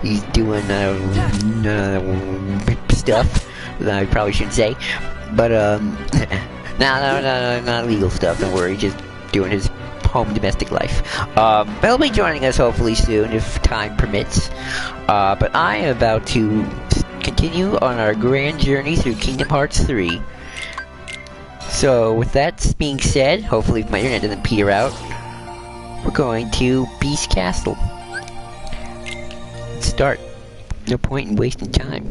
He's doing stuff that I probably shouldn't say, but no, not legal stuff. Don't worry, just doing his home domestic life. But he'll be joining us hopefully soon if time permits. But I am about to continue on our grand journey through Kingdom Hearts 3. So with that being said, hopefully if my internet doesn't peter out, we're going to Beast Castle. Let's start. No point in wasting time.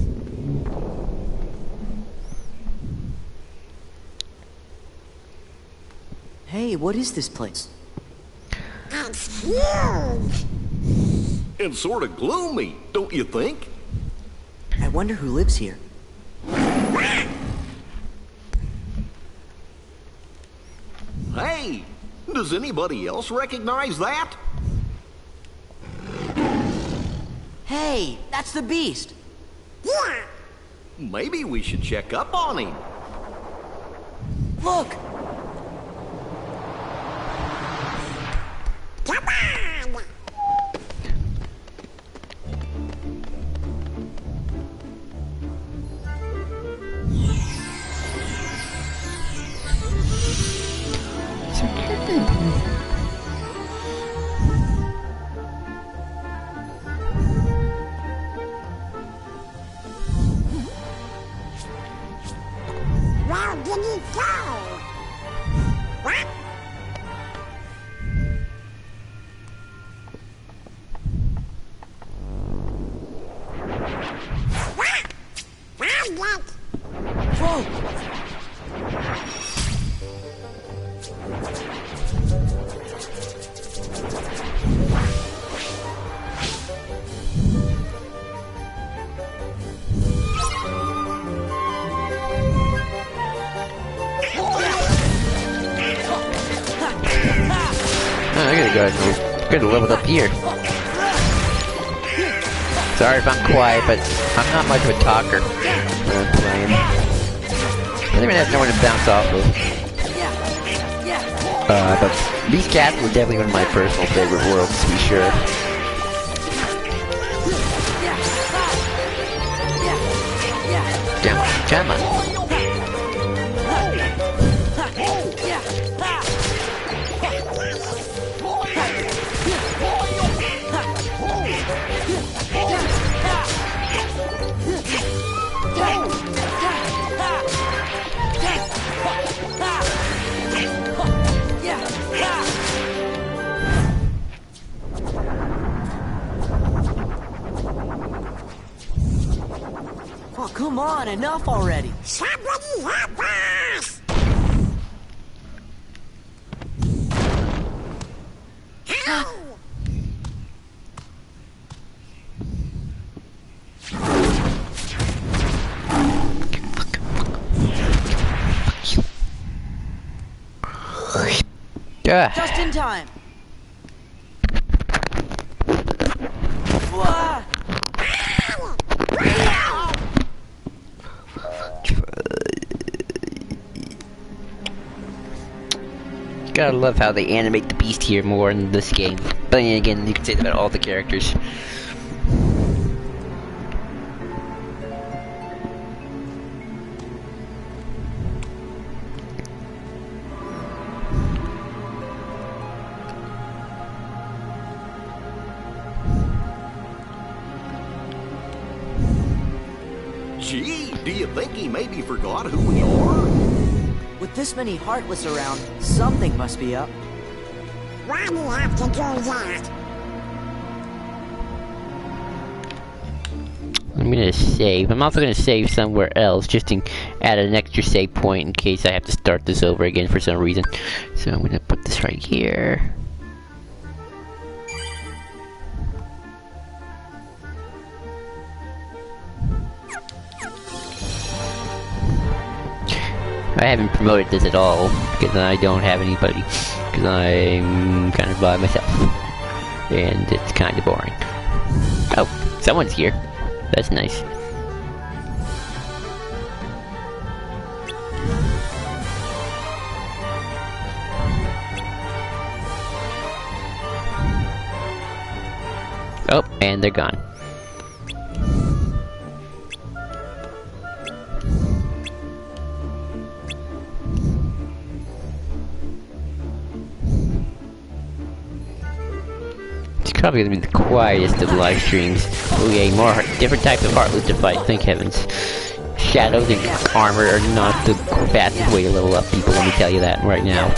Hey, what is this place? It's huge! And sort of gloomy, don't you think? I wonder who lives here. Hey, does anybody else recognize that? Hey, that's the beast! Yeah! Maybe we should check up on him. Look! Come on! Where did he go? What? What? Found it! Whoa! Oh, I gotta level up here. Sorry if I'm quiet, but I'm not much of a talker when I'm playing. I don't even have no one to bounce off of. But Beast Castle is definitely one of my personal favorite worlds, to be sure. Come on. Oh, come on, enough already! Somebody help us! Ow! Yeah. Just in time! Wah! Gotta love how they animate the beast here more in this game. But then again, you can say that about all the characters. Gee, do you think he maybe forgot who we are? With this many Heartless around, something must be up. Why do you have to do that? I'm gonna save. I'm also gonna save somewhere else, just to add an extra save point in case I have to start this over again for some reason. So I'm gonna put this right here. I haven't promoted this at all because I don't have anybody, because I'm kind of by myself and it's kind of boring. Oh, someone's here. That's nice. Oh, and they're gone. Probably gonna be the quietest of live streams. Oh yay, more different types of Heartless to fight, thank heavens. Shadows and armor are not the fastest way to level up people, let me tell you that right now.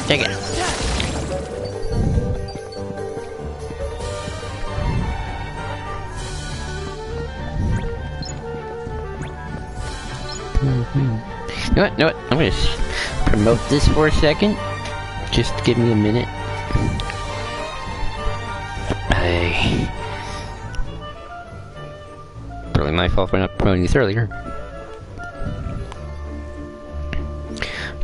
Take it. You know what? I'm gonna promote this for a second. Just give me a minute. Probably my fault for not promoting this earlier.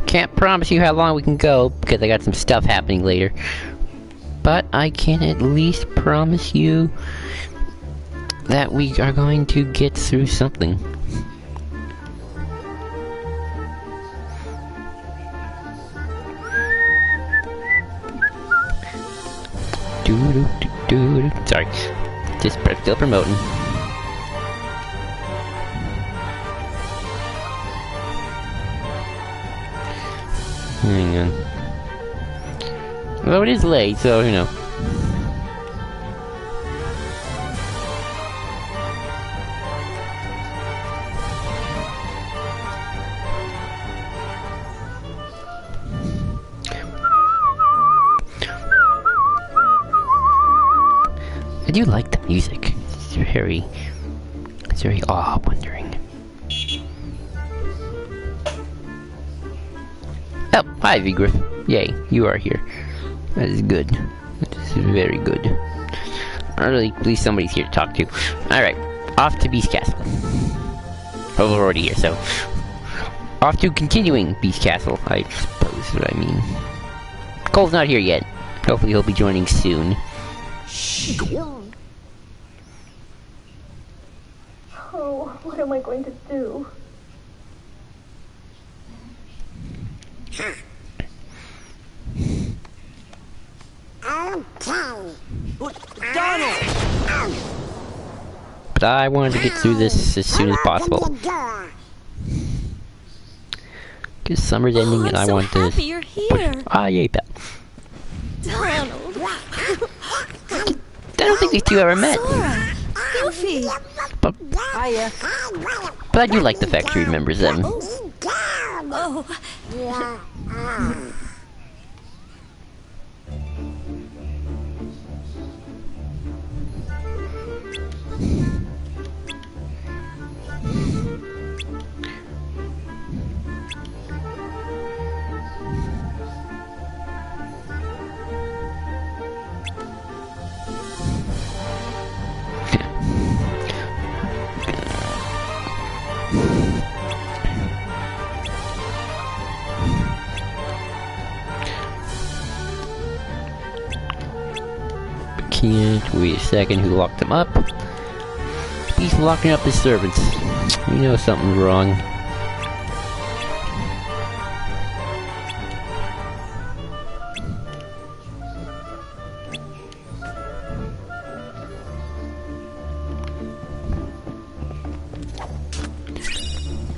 Can't promise you how long we can go because I got some stuff happening later. But I can at least promise you that we are going to get through something. Sorry, just still promoting. Hang on. Well, it is late, so you know. I do like the music. It's very awe-wondering. Oh, hi V-Griff. Yay, you are here. That is good. That is very good. Or at least somebody's here to talk to. Alright, off to Beast Castle. Oh, we're already here, so... Off to continuing Beast Castle, I suppose what I mean. Cole's not here yet. Hopefully he'll be joining soon. Oh, what am I going to do? Donald! But I wanted to get through this as soon as possible. Because summer's ending and I I'm so want to... happy you're here. Ah, yay, Belle. Donald. I don't think these two ever met. Sora. Goofy. But Hiya. I do like the fact she remembers them. Oh, Can't wait a second, who locked them up? He's locking up his servants. You know something's wrong.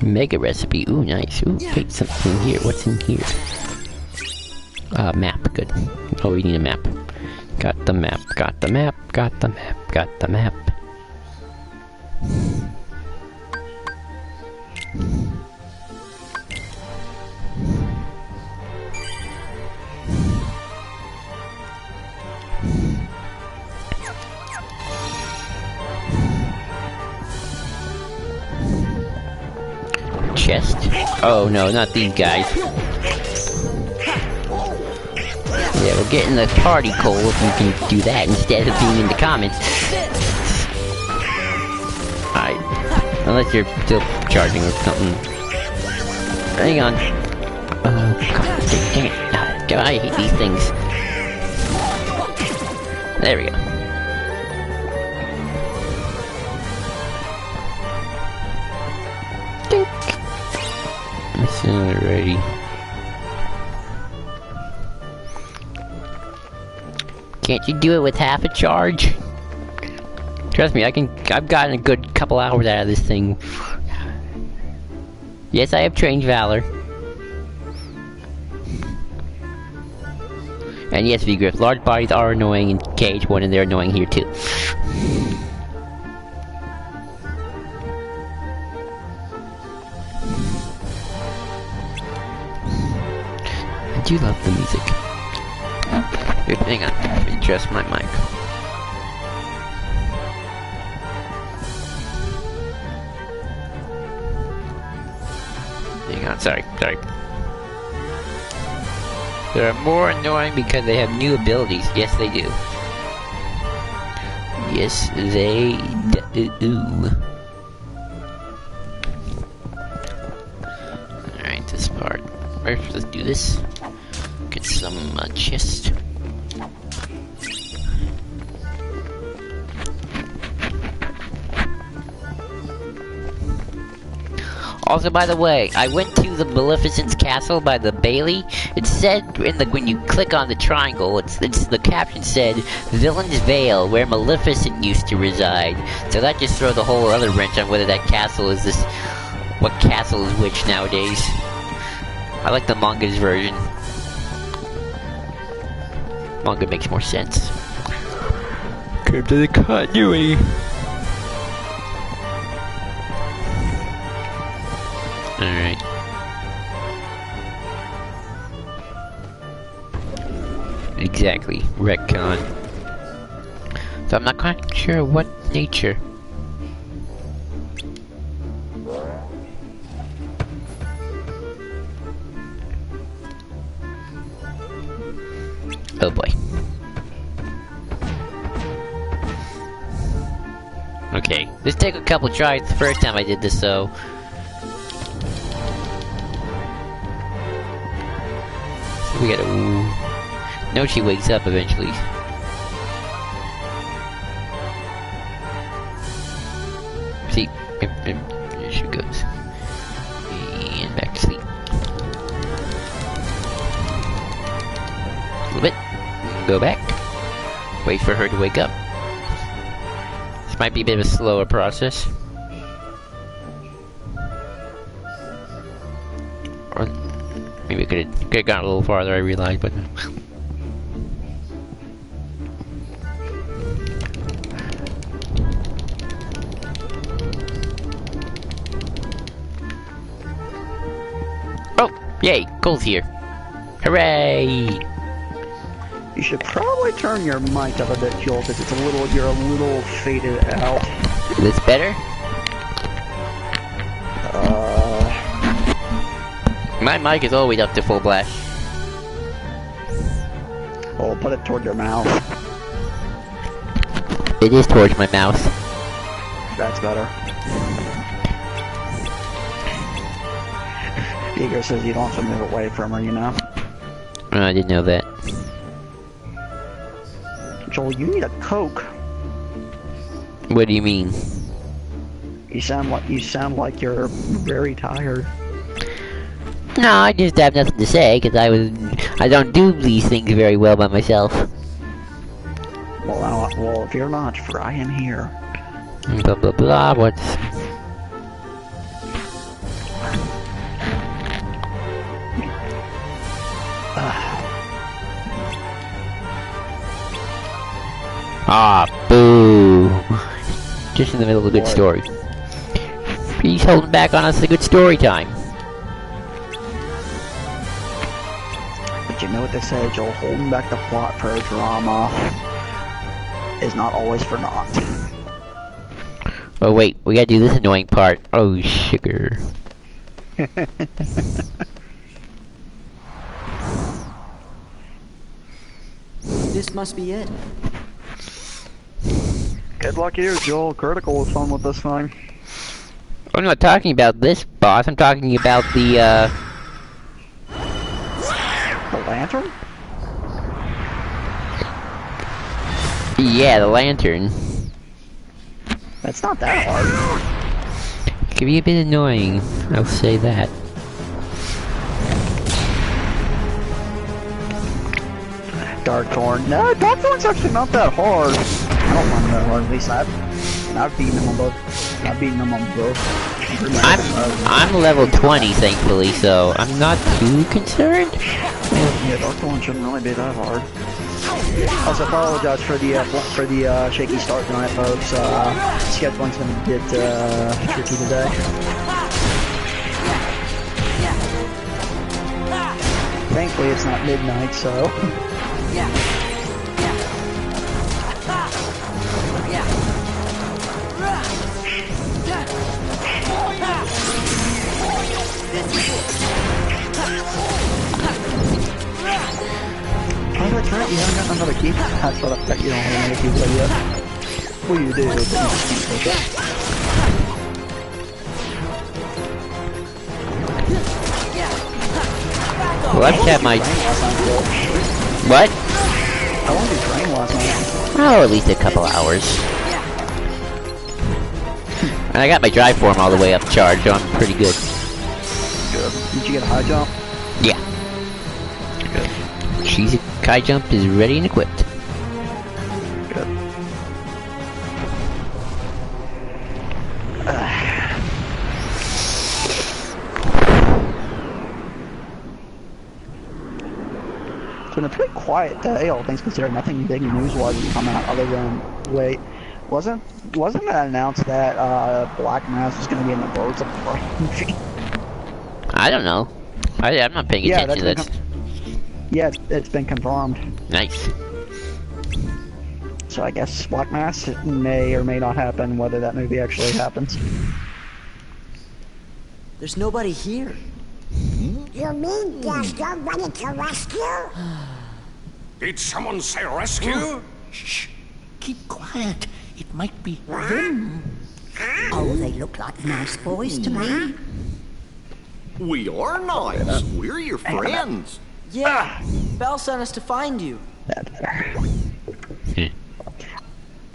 Mega recipe, ooh nice. Ooh, wait, something here. What's in here? Map, good. Oh, we need a map. Got the map, got the map, got the map, got the map. Chest. Oh no, not these guys. Yeah, we're getting the party, Cole, if you can do that instead of being in the comments. Alright. Unless you're still charging or something. Hang on. Oh, God, dang it. God, I hate these things. There we go. Dink. Alrighty. Can't you do it with half a charge? Trust me, I've gotten a good couple hours out of this thing. Yes, I have trained Valor. And yes, V-Griff, large bodies are annoying in KH1 and they're annoying here too. I do love the music. Hang on, let me adjust my mic. Hang on, sorry. They're more annoying because they have new abilities. Yes, they do. Yes, they do. Alright, this part. First, let's do this. Get some chest. Also, by the way, I went to the Maleficent's castle by the Bailey. It said in the when you click on the triangle, it's the caption said Villain's Vale, where Maleficent used to reside. So that just throws a whole other wrench on whether that castle is this. What castle is which nowadays? I like the manga's version. Manga makes more sense. Come to the continuity. Alright. Exactly. Retcon. So I'm not quite sure what nature. Oh boy. Okay. This took a couple tries the first time I did this, so... we gotta... No, she wakes up eventually. See? There she goes. And back to sleep. A little bit. Go back. Wait for her to wake up. This might be a bit of a slower process. Or maybe I could have gone a little farther, I realized, but... oh! Yay! Cole's here! Hooray! You should probably turn your mic up a bit, Joel, because it's you're a little faded out. Is this better? My mic is always up to full blast. Well, put it toward your mouth. It is towards my mouth. That's better. Eager says you don't have to move away from her, you know? I didn't know that. Joel, you need a Coke. What do you mean? You sound like you're very tired. No, I just have nothing to say because I don't do these things very well by myself. Well, if you're not, for I am here. Blah blah blah. What's... Ah, boo! Just in the middle of a good story. He's holding back on us a good story time. But you know what they say, Joel, holding back the plot for a drama is not always for naught. Oh wait, we gotta do this annoying part. Oh, sugar. This must be it. Good luck here, Joel. Critical was fun with this time. I'm not talking about this boss, I'm talking about the, The lantern? yeah, the lantern. That's not that hard. It can be a bit annoying, I'll say that. Darkthorn. No, Darkthorn's actually not that hard. I don't find that hard. At least I've beaten them on both. I've beaten them on both. I'm level 20, thankfully, so I'm not too concerned. Yeah, Darkthorn shouldn't really be that hard. Also, apologize for the shaky start tonight, folks. Scheduling's been a bit tricky today. Thankfully, it's not midnight, so. Oh, that's right, you haven't gotten another key. That's what I bet you don't have another key yet. Well, you do, but you just can't take it. Well, I've had my... What? How long did you train last night? Oh, at least a couple hours. And I got my drive form all the way up charged, so I'm pretty good. Good. Did you get a high jump? Yeah. Good. She's Kai jump is ready and equipped. Good. It's been a pretty quiet day, all things considered. Nothing big news-wise has come out other than, wait, wasn't it announced that Black Mass was going to be in the Birds of Prey movie? I don't know. I'm not paying attention to that. Yeah, it's been confirmed. Nice. So I guess Black Mass may or may not happen, whether that movie actually happens. There's nobody here. You mean there's nobody to rescue? Did someone say rescue? Shh. Keep quiet. It might be them. Oh, they look like nice boys to me. We are nice. We're your friends. Yeah, Belle sent us to find you. That's better.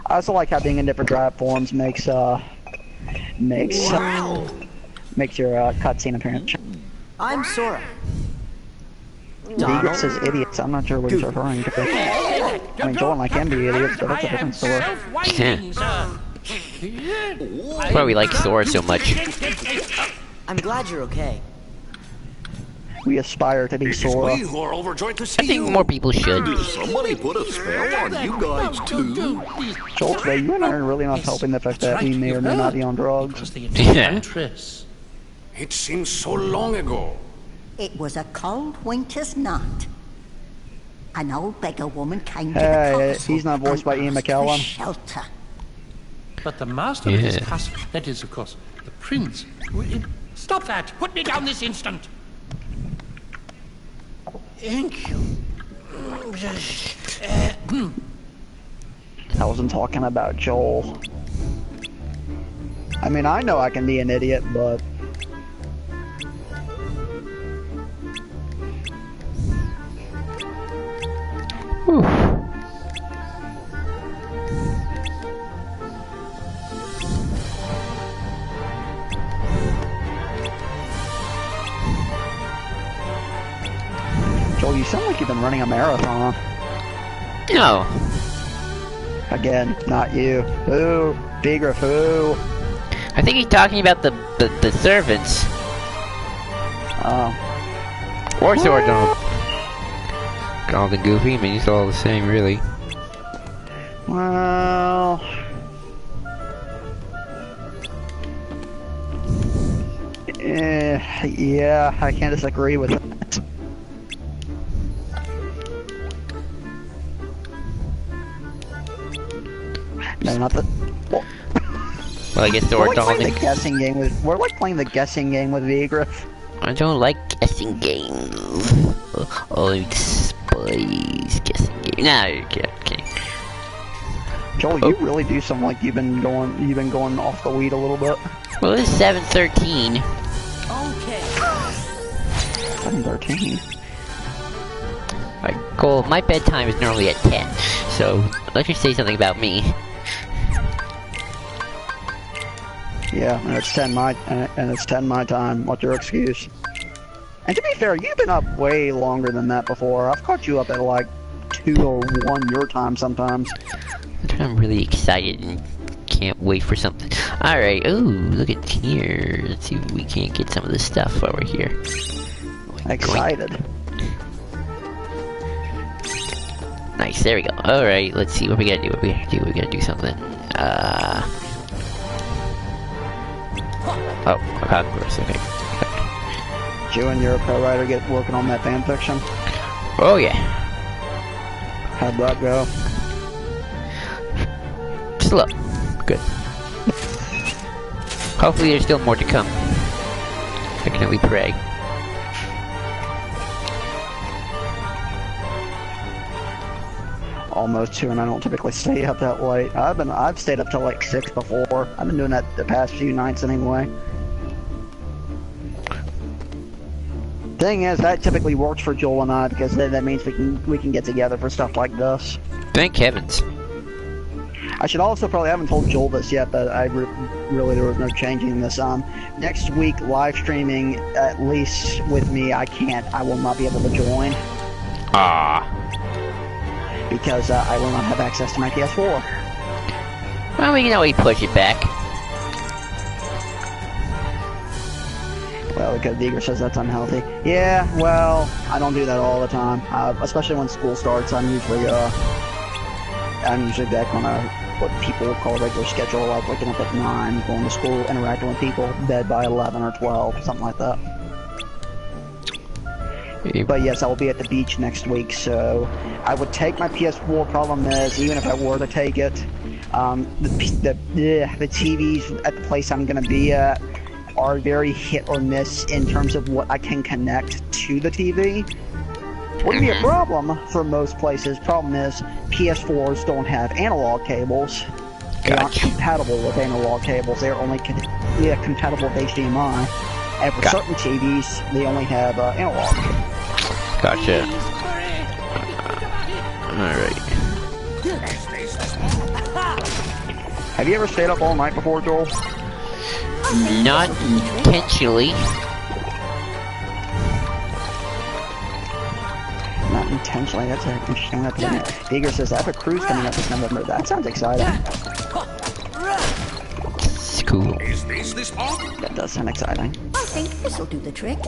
I also like how being in different drive forms makes your cutscene appearance. I'm Sora. Vegas says idiots. I'm not sure what he's referring to. I mean, Joel and I can be idiots, but that's a different story. That's why we like Sora so much. I'm glad you're okay. We aspire to be Sora. We who are overjoyed to see I think more people should. Did somebody put a spell on you guys too? Joel, today you and I are really not helping the fact that we may or may not be on drugs. Yeah. It seems so long ago. It was a cold winter's night. An old beggar woman came to Hey, the castle he's not voiced by and Ian asked for McKellen. shelter. But the master of this castle, that is, of course, the prince. Stop that! Put me down this instant! Thank you. I wasn't talking about Joel. I mean, I know I can be an idiot, but... Whew. Joel, you sound like you've been running a marathon. No. Again, not you. Who? Bigger who? I think he's talking about the servants. Or Sword Donald. Donald and Goofy, I mean, it's all the same, really. Well... yeah, I can't disagree with that. No, not the... Well, I guess We're Sword like Donald playing and... the guessing game with... We're like playing the guessing game with Vigriff. I don't like guessing games. I despise guessing games. No, okay. Joel, you really do sound like you've been going off the weed a little bit. Well, it's 7:13. Okay. 7:13. Alright, Cole, my bedtime is normally at 10, so let's just say something about me. Yeah, and it's 10 my time. What's your excuse? And to be fair, you've been up way longer than that before. I've caught you up at like 2 or 1 your time sometimes. I'm really excited and can't wait for something. Alright, ooh, look at here. Let's see if we can't get some of this stuff while we're here. Excited. Nice, there we go. Alright, let's see what we gotta do. What we gotta do. We gotta do something. Oh, of course, okay. You and your co-writer get working on that fan fiction? Oh, yeah. How'd that go? Slow. Good. Hopefully there's still more to come. I can only pray. Almost 2, and I don't typically stay up that late. I've stayed up till like 6 before. I've been doing that the past few nights anyway. Thing is, that typically works for Joel and I because then that means we can get together for stuff like this. Thank heavens. I should also probably, I haven't told Joel this yet, but really there was no changing this. Next week live streaming, at least with me, I will not be able to join. Because I will not have access to my PS4. Well, we can always push it back. Well, because Deeger says that's unhealthy. Yeah, well, I don't do that all the time. Especially when school starts, I'm usually back on what people would call a regular schedule, like waking up at 9, going to school, interacting with people, bed by 11 or 12, something like that. But yes, I will be at the beach next week, so I would take my PS4. Problem is, even if I were to take it, the TVs at the place I'm going to be at are very hit or miss in terms of what I can connect to the TV. Wouldn't be a problem for most places. Problem is, PS4s don't have analog cables. They aren't compatible with analog cables. They're only compatible with HDMI. And for certain TVs, they only have analog. Gotcha. Alright. Have you ever stayed up all night before, Joel? Not intentionally. Not intentionally, that's an interesting opinion. Deeger says, I have a cruise coming up this November. That sounds exciting. It's cool. Is this part? That does sound exciting. I think this'll do the trick.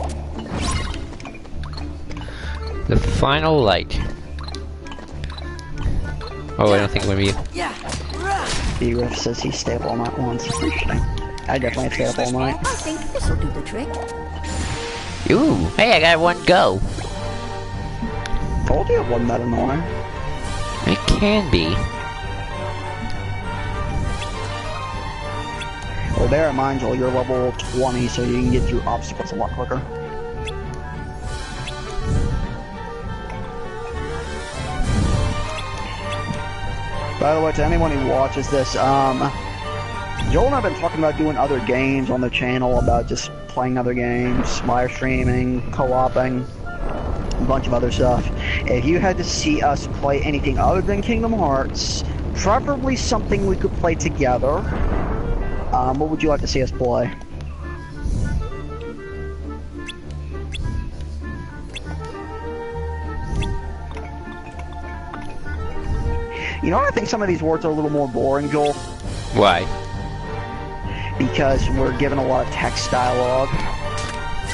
The final light. Oh, I don't think I'm gonna be. Deeger says he stayed up all night once. Interesting. I definitely have stayed up all night. I think this'll do the trick. Ooh, hey, I got one go. Told you it wasn't that annoying. It can be. Well, bear in mind, Joel, you're level 20, so you can get through obstacles a lot quicker. By the way, to anyone who watches this, Joel and I have been talking about doing other games on the channel, about just playing other games, live streaming, co-oping, a bunch of other stuff. If you had to see us play anything other than Kingdom Hearts, preferably something we could play together, what would you like to see us play? You know, I think some of these words are a little more boring, Joel. Why? Because we're given a lot of text dialogue.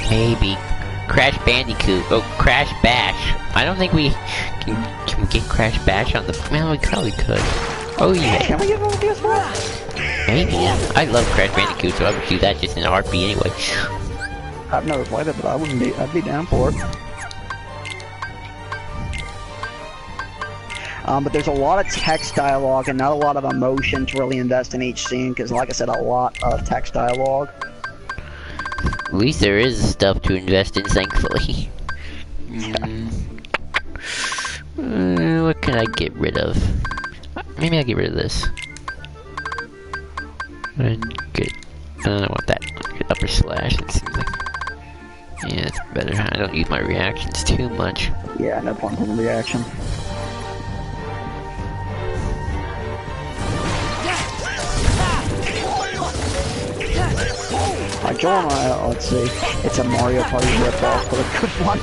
Maybe. Crash Bandicoot. Oh, Crash Bash. I don't think we can we get Crash Bash on the... Well, we probably could. Oh, yeah. Can we get one of these words? Maybe. I love Crash Bandicoot, so I would do that just in an RP anyway. I've never played it, but I'd be down for it. But there's a lot of text dialogue and not a lot of emotion to really invest in each scene, because like I said, a lot of text dialogue. At least there is stuff to invest in, thankfully. What can I get rid of? Maybe I'll get rid of this. And get... I don't want that. Get upper slash, it seems like... Yeah, it's better. I don't use my reactions too much. Yeah, no point in the reaction. Joel and I, let's see, it's a Mario Party ripoff, but a good one.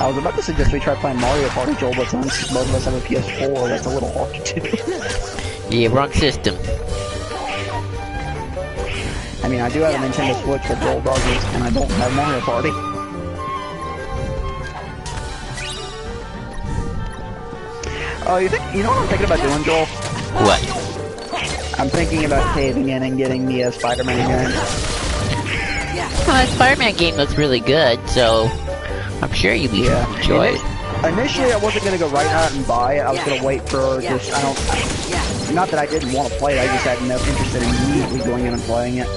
I was about to suggest we try playing Mario Party, Joel, but since both of us have a PS4, that's a little hard to do. Yeah, wrong system. I mean, I do have a Nintendo Switch, but Joel doesn't, and I don't have Mario Party. Oh, you know what I'm thinking about doing, Joel? What? I'm thinking about caving in and getting the Spider-Man game. Well, the Spider-Man game looks really good, so I'm sure you'll be enjoy it. Initially, I wasn't gonna go right out and buy it. I was gonna wait for just not that I didn't want to play it. I just had no interest in immediately going in and playing it.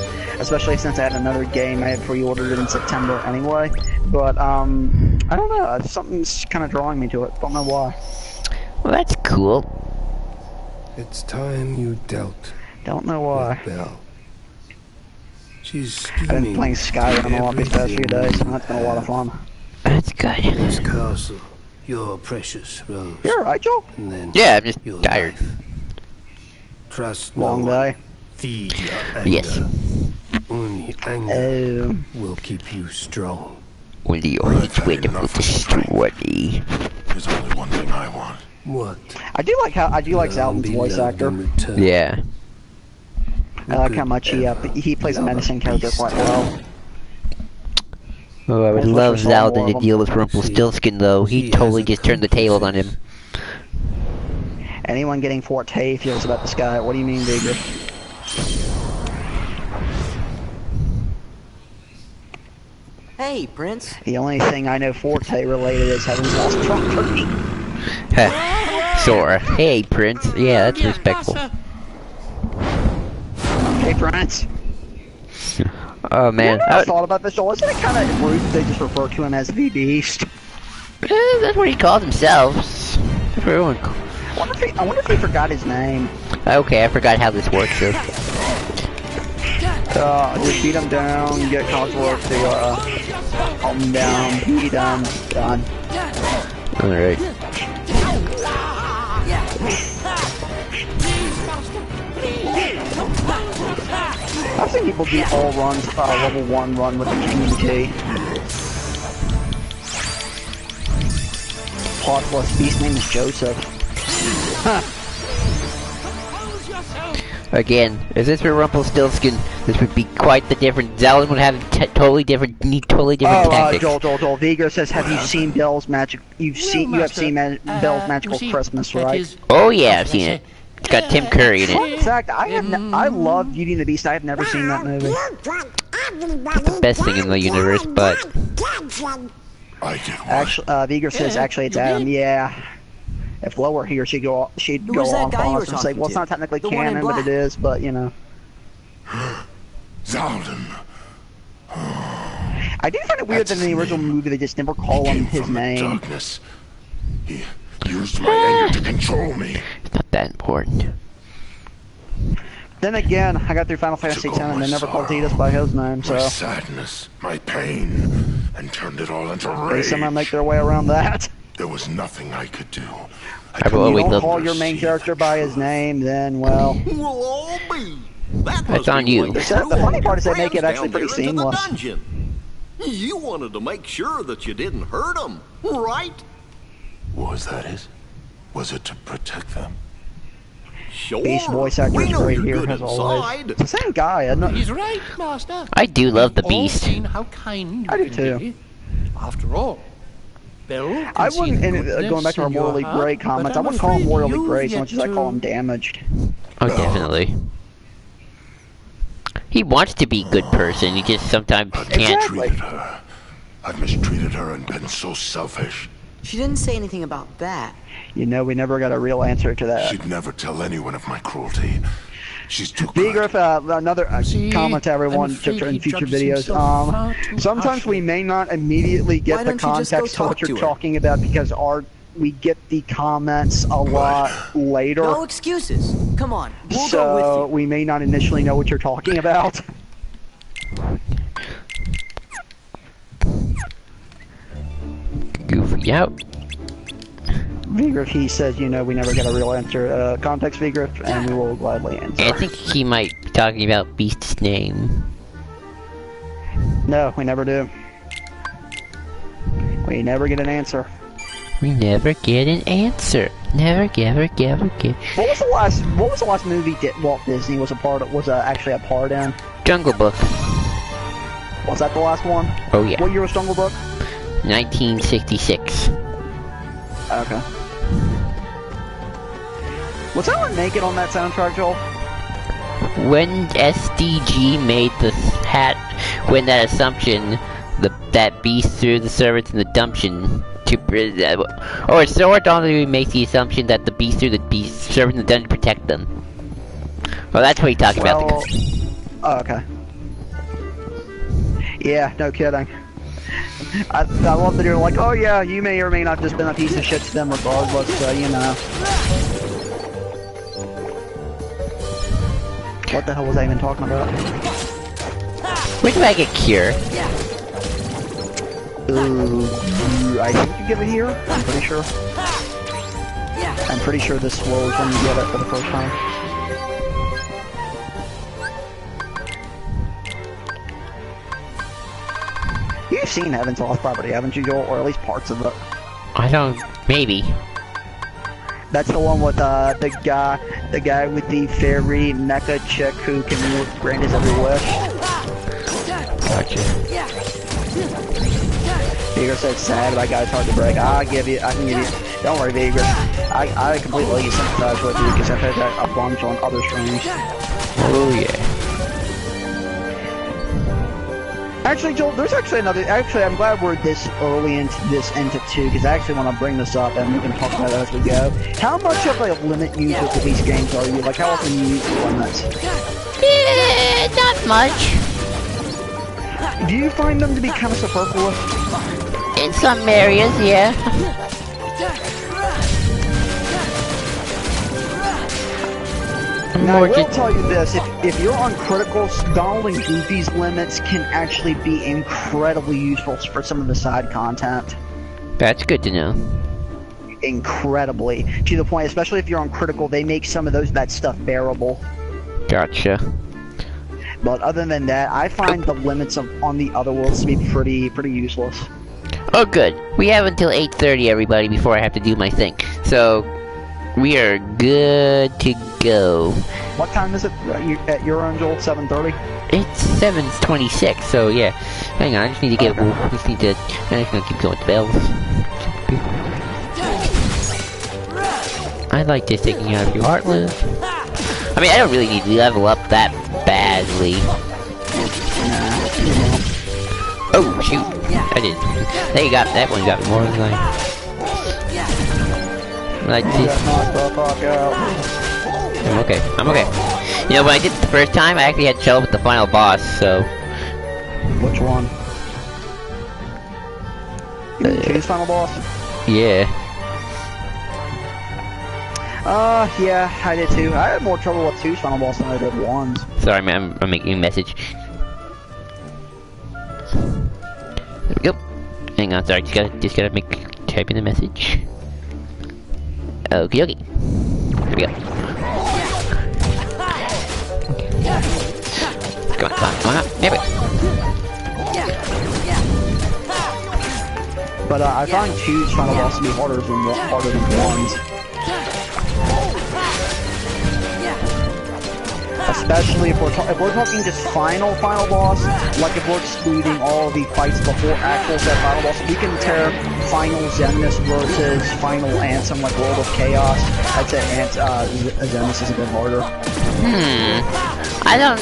Especially since I had another game I had pre-ordered it in September anyway. But I don't know. Something's kind of drawing me to it. Don't know why. Well, that's cool. It's time you dealt. Don't know why. Belle. She's I've been playing Skyrim a lot these past few days, and that's been a lot of fun. That's good. This castle, your precious Rose. You're right, Joel. And then Yeah, I'm just your tired. life. Trust Long no one. day. Feed your anger. Yes. Only anger Oh. will keep you strong. When the orange wind will destroy me. There's only one thing I want. What? I do like Zaldan's voice actor. Yeah. I like how much he plays a menacing character quite well. Oh, I would love Zaldin to deal with Rumpelstiltskin, though. He totally just turned the tables on him. Anyone getting Forte feels about this guy. What do you mean, Vigor? Hey, Prince. The only thing I know Forte related is having lost property. Sora. Hey, Prince. Yeah, that's respectful. Hey, Prince. Oh, man. I thought about this, Joel. Isn't it kind of rude that they just refer to him as the Beast? That's what he calls himself. Everyone. I wonder if he forgot his name. Okay, I forgot how this works, so. Just beat him down, get Cogsworth to, calm him down, beat him, done. Alright. I've seen people do all runs, level 1 run with the King Plot plus Beast name is Joseph. Again, if this were Rumpelstiltskin, this would be quite the different. Zaldin would have totally different tactics. Joel. Vigor says, have you seen Bell's Magic? You have seen Bell's Magical Christmas, right? Oh yeah, I've seen it. It's got Tim Curry in it. In fact, I love Beauty and the Beast. I have never seen that movie. It's the best thing in the universe, but Actually, Vigor says actually it's Adam. Yeah. If Lo were here, she'd go on pause and say, well, it's not technically canon, but it is, but, you know. Zaldin. I do find it weird that in the original movie they just never call him his name. Darkness. He used my anger to control me. It's not that important. Then again, I got through Final Fantasy X and they never called Tidus by his name, so. My sadness, my pain, and turned it all into They rage. somehow make their way around that. There was nothing I could do. I will You always don't love call your main character by his name, then, well. We'll all be. That's on you. The funny part is they make it actually pretty seamless. You wanted to make sure that you didn't hurt them, right? Was that it? Was it to protect them? Sure. Beast voice actor We is know great you're here, good as always. inside. It's the same guy, isn't it? He's right, Master. I do love the We've all Beast. seen how kind I do you can too. be. After all, Belle can I see wouldn't, the and goodness going back to our in your morally heart, gray but comments, I I'm wouldn't call him afraid morally you've gray so yet much as I call to- him damaged. Oh, definitely. He wants to be a good person. He just sometimes can't. Exactly. Mistreated her. I've mistreated her and been so selfish. She didn't say anything about that. You know, we never got a real answer to that. She'd never tell anyone of my cruelty. She's too B. good. Griff, another See, comment to everyone I'm afraid in he future judges videos. himself far too Sometimes we harshly. may not immediately Why get the don't you just go context to what talk you're to her? talking about because we get the comments a lot later. No excuses. Come on, we'll go So with you. we may not initially know what you're talking about. Goofy out. Vigriff, he says, you know, we never got a real answer. Context, Vigriff, and we will gladly answer. I think he might be talking about Beast's name. No, we never do. We never get an answer. We never get an answer. Never get. What was the last movie Walt Disney was actually a part in? Jungle Book. Was that the last one? Oh yeah. What year was Jungle Book? 1966. Okay. Was anyone naked on that soundtrack, Joel? When SDG made the hat, when that assumption, that beast threw the servants in the dungeon to, or Sword only makes the assumption that the beast threw the servants in the dungeon to protect them. Well, that's what he's talking about. Oh, okay. Yeah, no kidding. I love that you're like, oh yeah, you may or may not just been a piece of shit to them regardless, so you know. What the hell was I even talking about? Where do I get cure? Ooh, I think you get it here. I'm pretty sure. I'm pretty sure this floor is when you get it for the first time. You've seen Heaven's Lost Property, haven't you, Joel? Or at least parts of it. I don't. Maybe. That's the one with the guy with the fairy mecha chick who can grant his every wish. Gotcha. Vigor said sad, that guy's hard to break. I can give you. Don't worry, Vigor. I completely sympathize with you because I've had that a bunch on other streams. Oh yeah. Actually, Joel, there's actually another. Actually, I'm glad we're this early into two because I actually want to bring this up and we can talk about it as we go. How much of a limit user for these games are you? Like, how often do you use the limits? Not much. Do you find them to be kind of superfluous? In some areas, yeah. Now, I will tell you this, if you're on criticals, Donald and Goofy's limits can actually be incredibly useful for some of the side content. That's good to know. Incredibly. To the point, especially if you're on critical, they make some of that stuff bearable. Gotcha. But other than that, I find the limits on the other worlds to be pretty useless. Oh good. We have until 8:30 everybody before I have to do my thing. So we are good to go. What time is it at your own, Joel? 7:30? It's 7:26, so yeah. Hang on, I just need to get I'm just gonna keep going with the bells. I like just taking out your Heartless. I mean, I don't really need to level up that badly. Oh shoot! I did. They got that one. Got more than like this. I'm okay. I'm okay. You know, when I did it the first time, I actually had trouble with the final boss. So. Which one? Choose final boss. Yeah. Yeah, I did too. I had more trouble with 2's final boss than I did 1's. Sorry, man, I'm making a message. There we go. Hang on, sorry, just gotta type in the message. Okie dokie. Here we go. Come on up. There we go. But I find 2's final boss to be harder than 1's. Especially if we're talking just final boss, like if we're excluding all the fights before actual set final boss, we can tear final Xemnas versus final Ansem like World of Chaos. I'd say Xemnas is a bit harder. I don't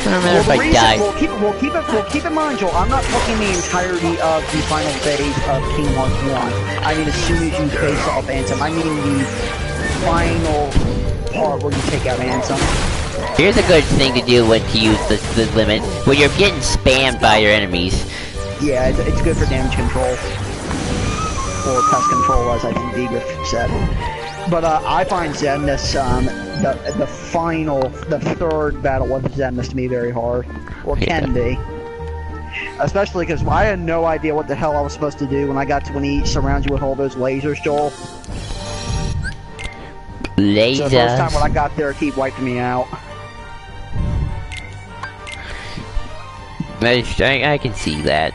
remember if I died. We'll keep in mind, Joel, I'm not talking the entirety of the final phase of Kingdom Hearts 1. I mean, as soon as you face off Ansem, I mean the final part where you take out Ansem. Here's a good thing to do when to use the limit, when you're getting spammed by your enemies. Yeah, it's good for damage control. Or pest control, as I think Vigor said. But I find Xemnas, the third battle of Xemnas to be very hard. Or can be. Especially because I had no idea what the hell I was supposed to do when he surrounds you with all those lasers, Joel. Lasers. So the first time when I got there, he wiped me out. I can see that.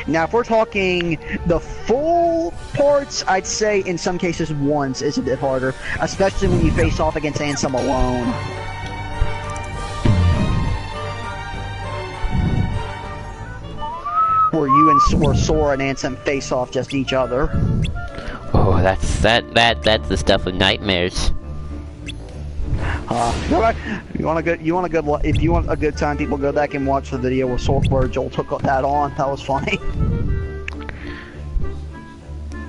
Now, if we're talking the full parts, I'd say in some cases once is a bit harder, especially when you face off against Ansem alone. Where you and Sora and Ansem face off just each other. Oh, that's the stuff of nightmares. Go back. If you want a good time, people go back and watch the video where Joel took that on. That was funny.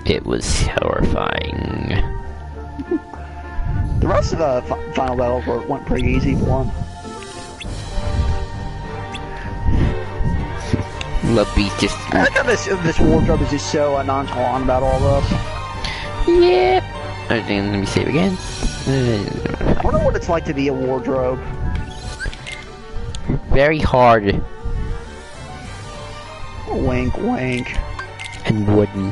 It was horrifying. The rest of the final battles went pretty easy for him. Love Beast just. I like how this wardrobe is just so nonchalant about all this. Yeah. Let me save again. I wonder what it's like to be a wardrobe. Very hard. Wink, wink. And wooden.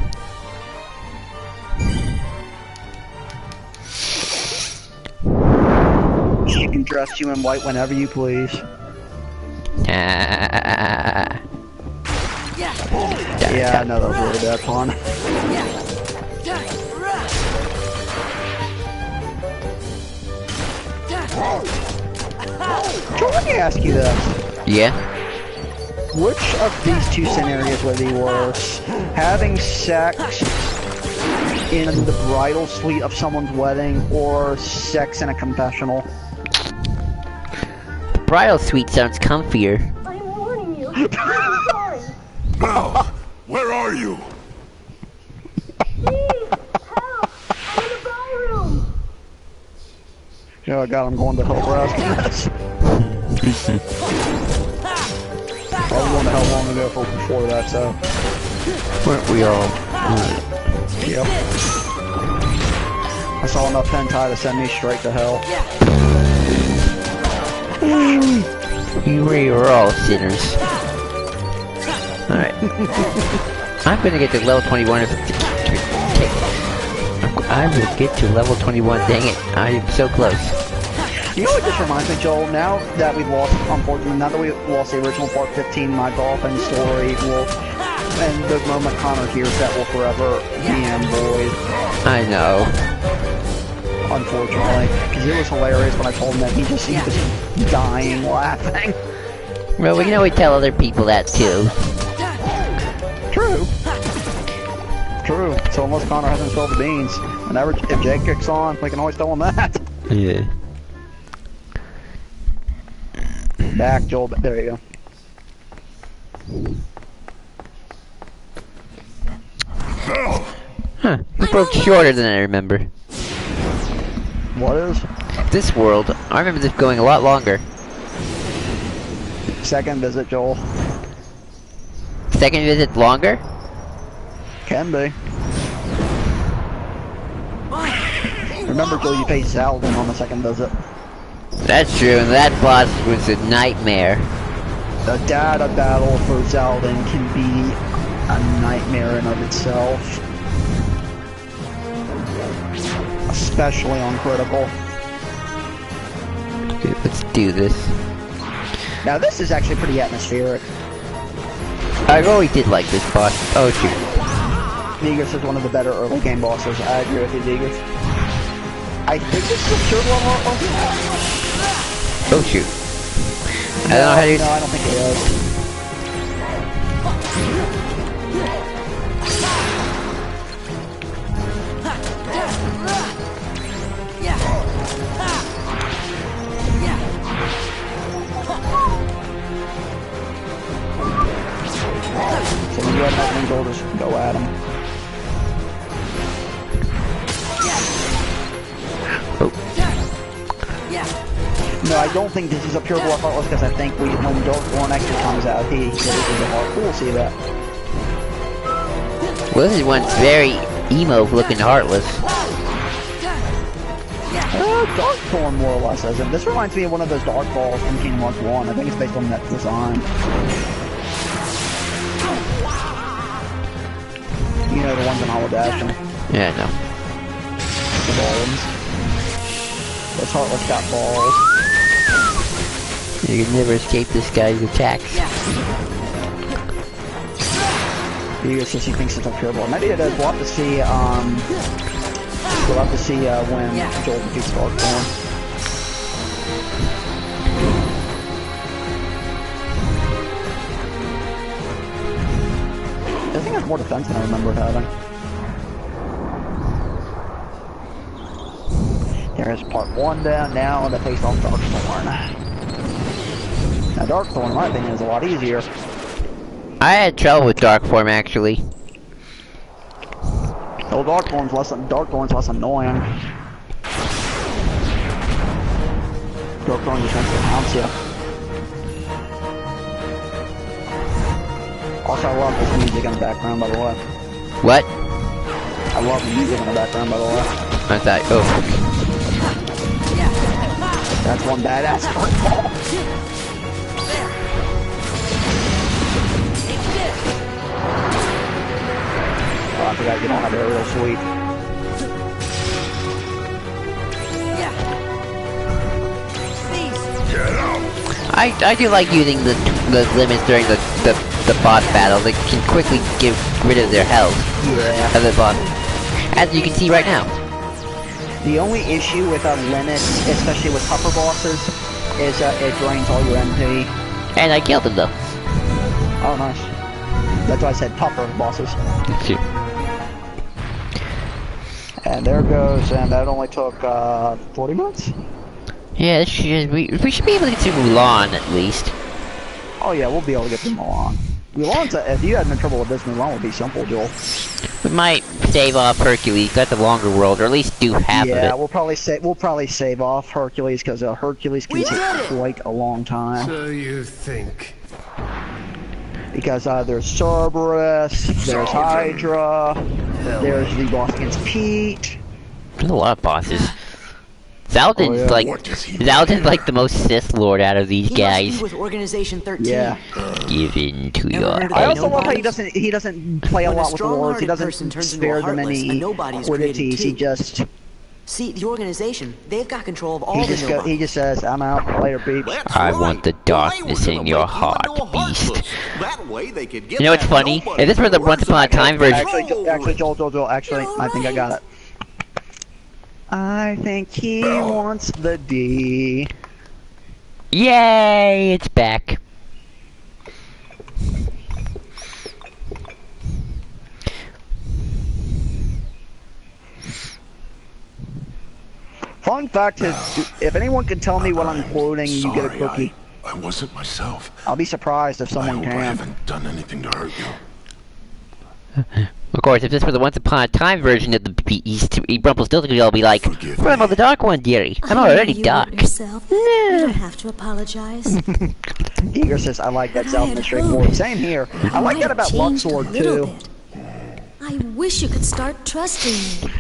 She can dress you in white whenever you please. Yeah, I know that was really bad fun. So let me ask you this. Yeah? Which of these two scenarios would be worse? Having sex in the bridal suite of someone's wedding, or sex in a confessional? The bridal suite sounds comfier. I'm warning you. I'm sorry. Now, where are you? Please, help! I'm in the ballroom. Yeah, God, I'm going to hell for asking this. I was going to hell long ago before that, so. Weren't we all? Yep. I saw enough hentai to send me straight to hell. We were all sinners. Alright. I'm gonna get to level 21 I will get to level 21, dang it. I am so close. You know what this reminds me, Joel? Now that we've lost, unfortunately, now that we've lost the original Part 15, my dolphin story will, and the moment Connor hears that will forever be in void. I know. Unfortunately. Because it was hilarious when I told him that he was dying laughing. Well, we can always tell other people that too. True. True. So unless Connor hasn't spilled the beans, whenever if Jake kicks on, we can always tell him that. Yeah. Back, Joel. There you go. Huh. It broke shorter than I remember. What is? This world, I remember this going a lot longer. Second visit, Joel. Second visit longer? Can be. Remember, Joel, you faced Zaldin on the second visit. That's true, and that boss was a nightmare. The data battle for Zaldin can be a nightmare in of itself. Especially on critical. Okay, let's do this. Now this is actually pretty atmospheric. I always did like this boss. Oh shoot. Negus is one of the better early game bosses. I agree with you, Negus. I think this is a third level. Oh shoot. I don't know how to... No, I don't think it is. So when you have nothing, Joel, just go at him. No, I don't think this is a pure blood Heartless because I think when Darkborn actually comes out, he is a heart. We'll see that. Well, this is one's very emo looking Heartless. Darkborn more or less isn't. This reminds me of one of those Dark Balls from Kingdom Hearts 1. I think it's based on that design. You know, the ones in Holodashing. Yeah, I know. The balls. This Heartless got balls. You can never escape this guy's attacks. He says he thinks it's a pure blood. Maybe it is. We'll have to see. We'll have to see when Joel defeats Darkthorn. I think there's more defense than I remember having. There's part 1 down now to face off Darkthorn. Now Darkthorn, in my opinion, is a lot easier. I had trouble with Dark Form actually. Oh, Darkthorn's less annoying. Darkthorn just wants to pounce you. Also, I love this music in the background, by the way. What? I love the music in the background, by the way. I thought, oh. That's one badass Darkthorn. Oh, I forgot you don't have aerial sweep. I do like using the limits during the boss battles. They can quickly get rid of their health. Yeah. Of the boss. As you can see right now. The only issue with limits, especially with tougher bosses, is it drains all your MP. And I killed him though. Oh, nice. That's why I said tougher bosses. Shoot. And there goes, and that only took 40 minutes? Yeah, we should be able to get through Mulan at least. Oh yeah, we'll be able to get through Mulan. Mulan's if you had no trouble with this, Mulan would be simple, Joel. We might save off Hercules, that's a longer world, or at least do half of it. Yeah, we'll probably save off Hercules, because Hercules can take quite a long time. So you think? Because there's Cerberus, there's Hydra, there's the boss against Pete. There's a lot of bosses. Zaldin's Zaldin's like the most Sith Lord out of these guys. He must be with Organization 13. Yeah. Given to your. I also love how he doesn't play a lot with words. He doesn't spare them any quiddities. He just. See, the organization, they've got control of all the Nobodies. He just says, I'm out, later, peeps. I want the darkness in your heart, beast. That way they could get You know what's funny? If this were the Once Upon a Time version... Actually, Joel, actually, I think I got it. I think he wants the D. Yay, it's back. Fun fact is, if anyone can tell me what I'm quoting, you get a cookie. I wasn't myself. I'll be surprised if someone I can. haven't done anything to hurt you. Of course, if this were the Once Upon a Time version of the Beast, Rumpelstiltskin will be like, "Remember the Dark One, dearie? I'm already dark." You don't have to apologize. Eager says, I like that self and straightforward. Same here. I like that about Luxord, too. I wish you could start trusting me.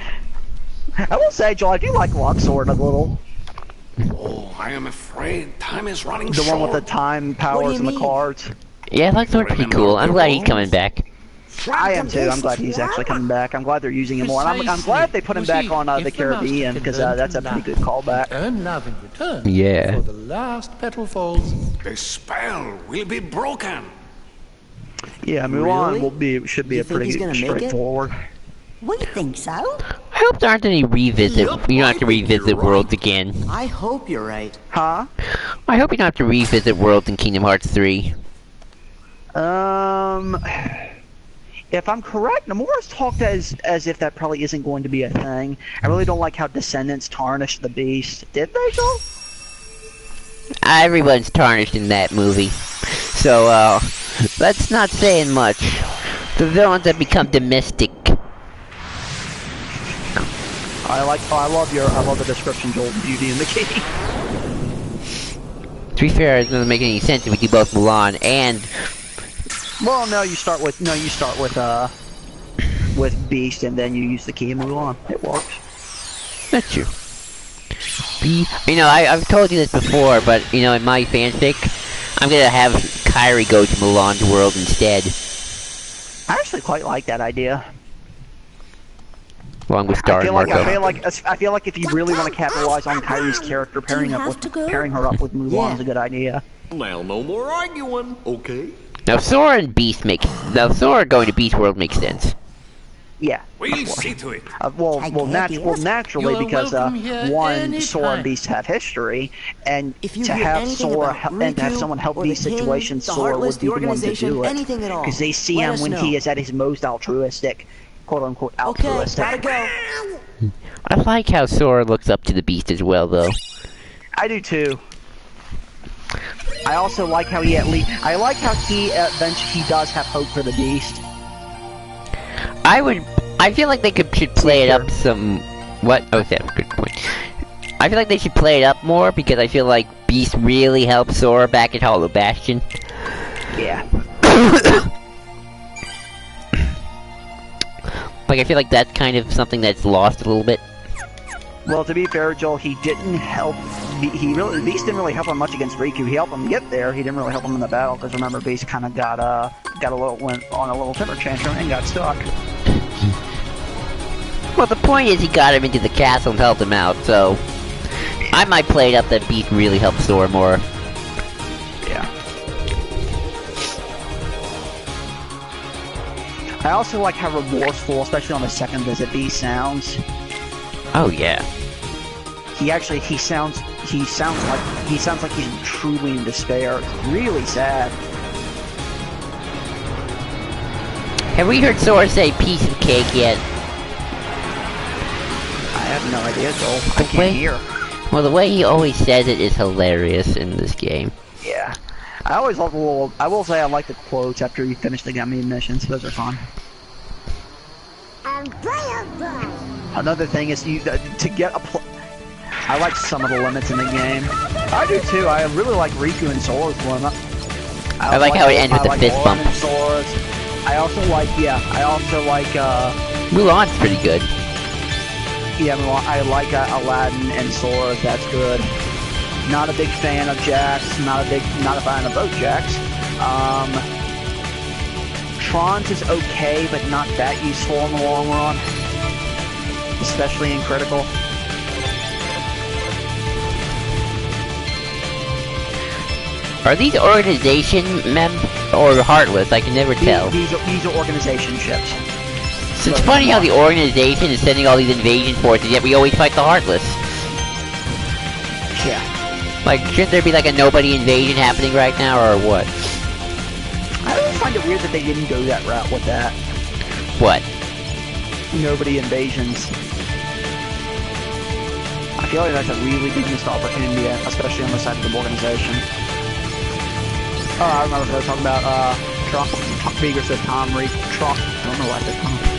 I will say, Joel, I do like Luxord a little. Oh, I am afraid time is running The short. one with the time powers and the cards. Yeah, Luxord's pretty cool. I'm glad he's coming back. I am too. I'm glad he's actually coming back. I'm glad they're using him more. And I'm glad they put him back on the Caribbean, because that's a pretty good callback. Earn love in return. Yeah. For the last petal falls. The spell will be broken. Yeah, Mulan should be a pretty straightforward. We think so. I hope there aren't any revisit. You don't have to revisit worlds again. I hope you're right. Huh? I hope you don't have to revisit worlds in Kingdom Hearts 3. If I'm correct, Nomura's talked as if that probably isn't going to be a thing. I really don't like how Descendants tarnished the Beast. Did they, Joel? Everyone's tarnished in that movie. So, that's not saying much. The villains have become domestic. I love the description, Joel, Beauty and the King. To be fair, it doesn't make any sense if we do both Mulan and... Well, no, you start with Beast, and then you use the key of Mulan. It works. That's true. You know, I've told you this before, but, you know, in my fanfic, I'm gonna have Kairi go to Mulan's world instead. I actually quite like that idea. Along with Star and Marco. I feel like if you really want to capitalize on Kairi's character, pairing her up with Mulan is a good idea. Now, no more arguing, okay? Now Sora going to Beast World makes sense. Yeah. We'll see to it. Naturally, You're because welcome here one, Sora and anytime. Beast have history, and If you to hear have anything Sora about and to have Riku someone help or these the King, situations, the Sora would Heartless, be the the one to organization, do it. anything at all, Because they see let him us when know. he is at his most altruistic, quote unquote Okay, altruistic. gotta go. I like how Sora looks up to the Beast as well, though. I do too. I also like how he I like how he eventually does have hope for the Beast. I feel like they should play it up some. What? Oh, that's a good point. I feel like they should play it up more because I feel like Beast really helped Sora back at Hollow Bastion. Yeah. Like I feel like that's kind of something that's lost a little bit. Well, to be fair, Joel, he didn't help. Beast didn't really help him much against Riku. He helped him get there. He didn't really help him in the battle because remember, Beast kind of went on a little temper tantrum and got stuck. Well, the point is he got him into the castle and helped him out. So I might play it up that Beast really helped Sora more. Yeah. I also like how remorseful, especially on the second visit, Beast sounds. Oh yeah. He sounds like he's truly in despair. It's really sad. Have we heard Sora say "piece of cake" yet? I have no idea, Joel. I can't hear. Well, the way he always says it is hilarious in this game. Yeah. I always love the little. I will say I like the quotes after you finish the gummy missions. Those are fun. Another thing is to get a. I like some of the limits in the game. I do too. I really like Riku and Sora's limit. I like how it ends with the fist bump. I also like. Mulan's pretty good. Yeah, I like Aladdin and Sora. That's good. Not a big fan of Jax. Not a fan of both Jax. Tron's is okay, but not that useful in the long run, especially in critical. Are these organization or Heartless? I can never tell. These are organization ships. So it's funny how the organization is sending all these invasion forces, yet we always fight the Heartless. Yeah. Like, shouldn't there be like a nobody invasion happening right now, or what? I always find it weird that they didn't go that route with that. What? Nobody invasions. I feel like that's a really big missed opportunity, especially on the side of the organization. I remember they were talking about Beaker said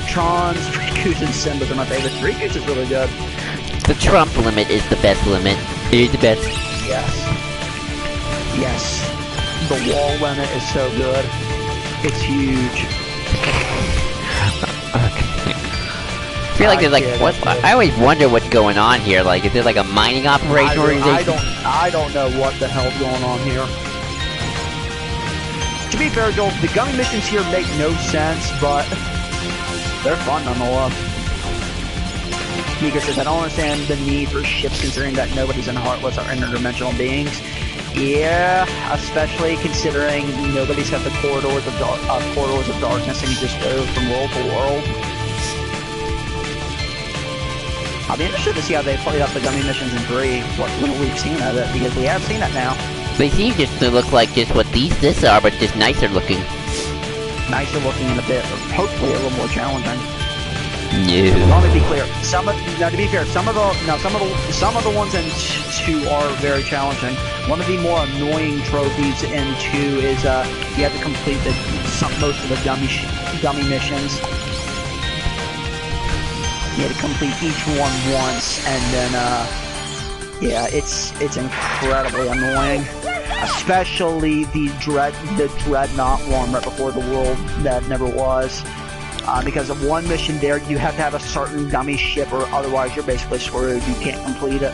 Tron's, Riku's, and Simba's are my favorites. Riku's is really good. The Trump limit is the best limit. It is the best. Yes. Yes. The wall limit is so good. It's huge. I feel like there's like what? I always wonder what's going on here. Like, is there like a mining operation organization? I don't know what the hell's going on here. To be fair, Joel, the gummy missions here make no sense, but they're fun nonetheless. Mika says, I don't understand the need for ships considering that nobody's in Heartless are interdimensional beings. Yeah, especially considering nobody's got the corridors of darkness and you just go from world to world. I'll be interested to see how they played up the gummy missions in 3, what little we've seen of it, because we have seen it now. They seem just to look like just what this are, but just nicer looking. Nicer looking and a bit, hopefully a little more challenging. No. Let me be clear. Some of the ones in 2 are very challenging. One of the more annoying trophies in 2 is you have to complete most of the dummy missions. You have to complete each one once, and then yeah, it's incredibly annoying. Especially the Dreadnought one right before the world that never was. Because of one mission there, you have to have a certain dummy ship, or otherwise you're basically screwed. You can't complete it.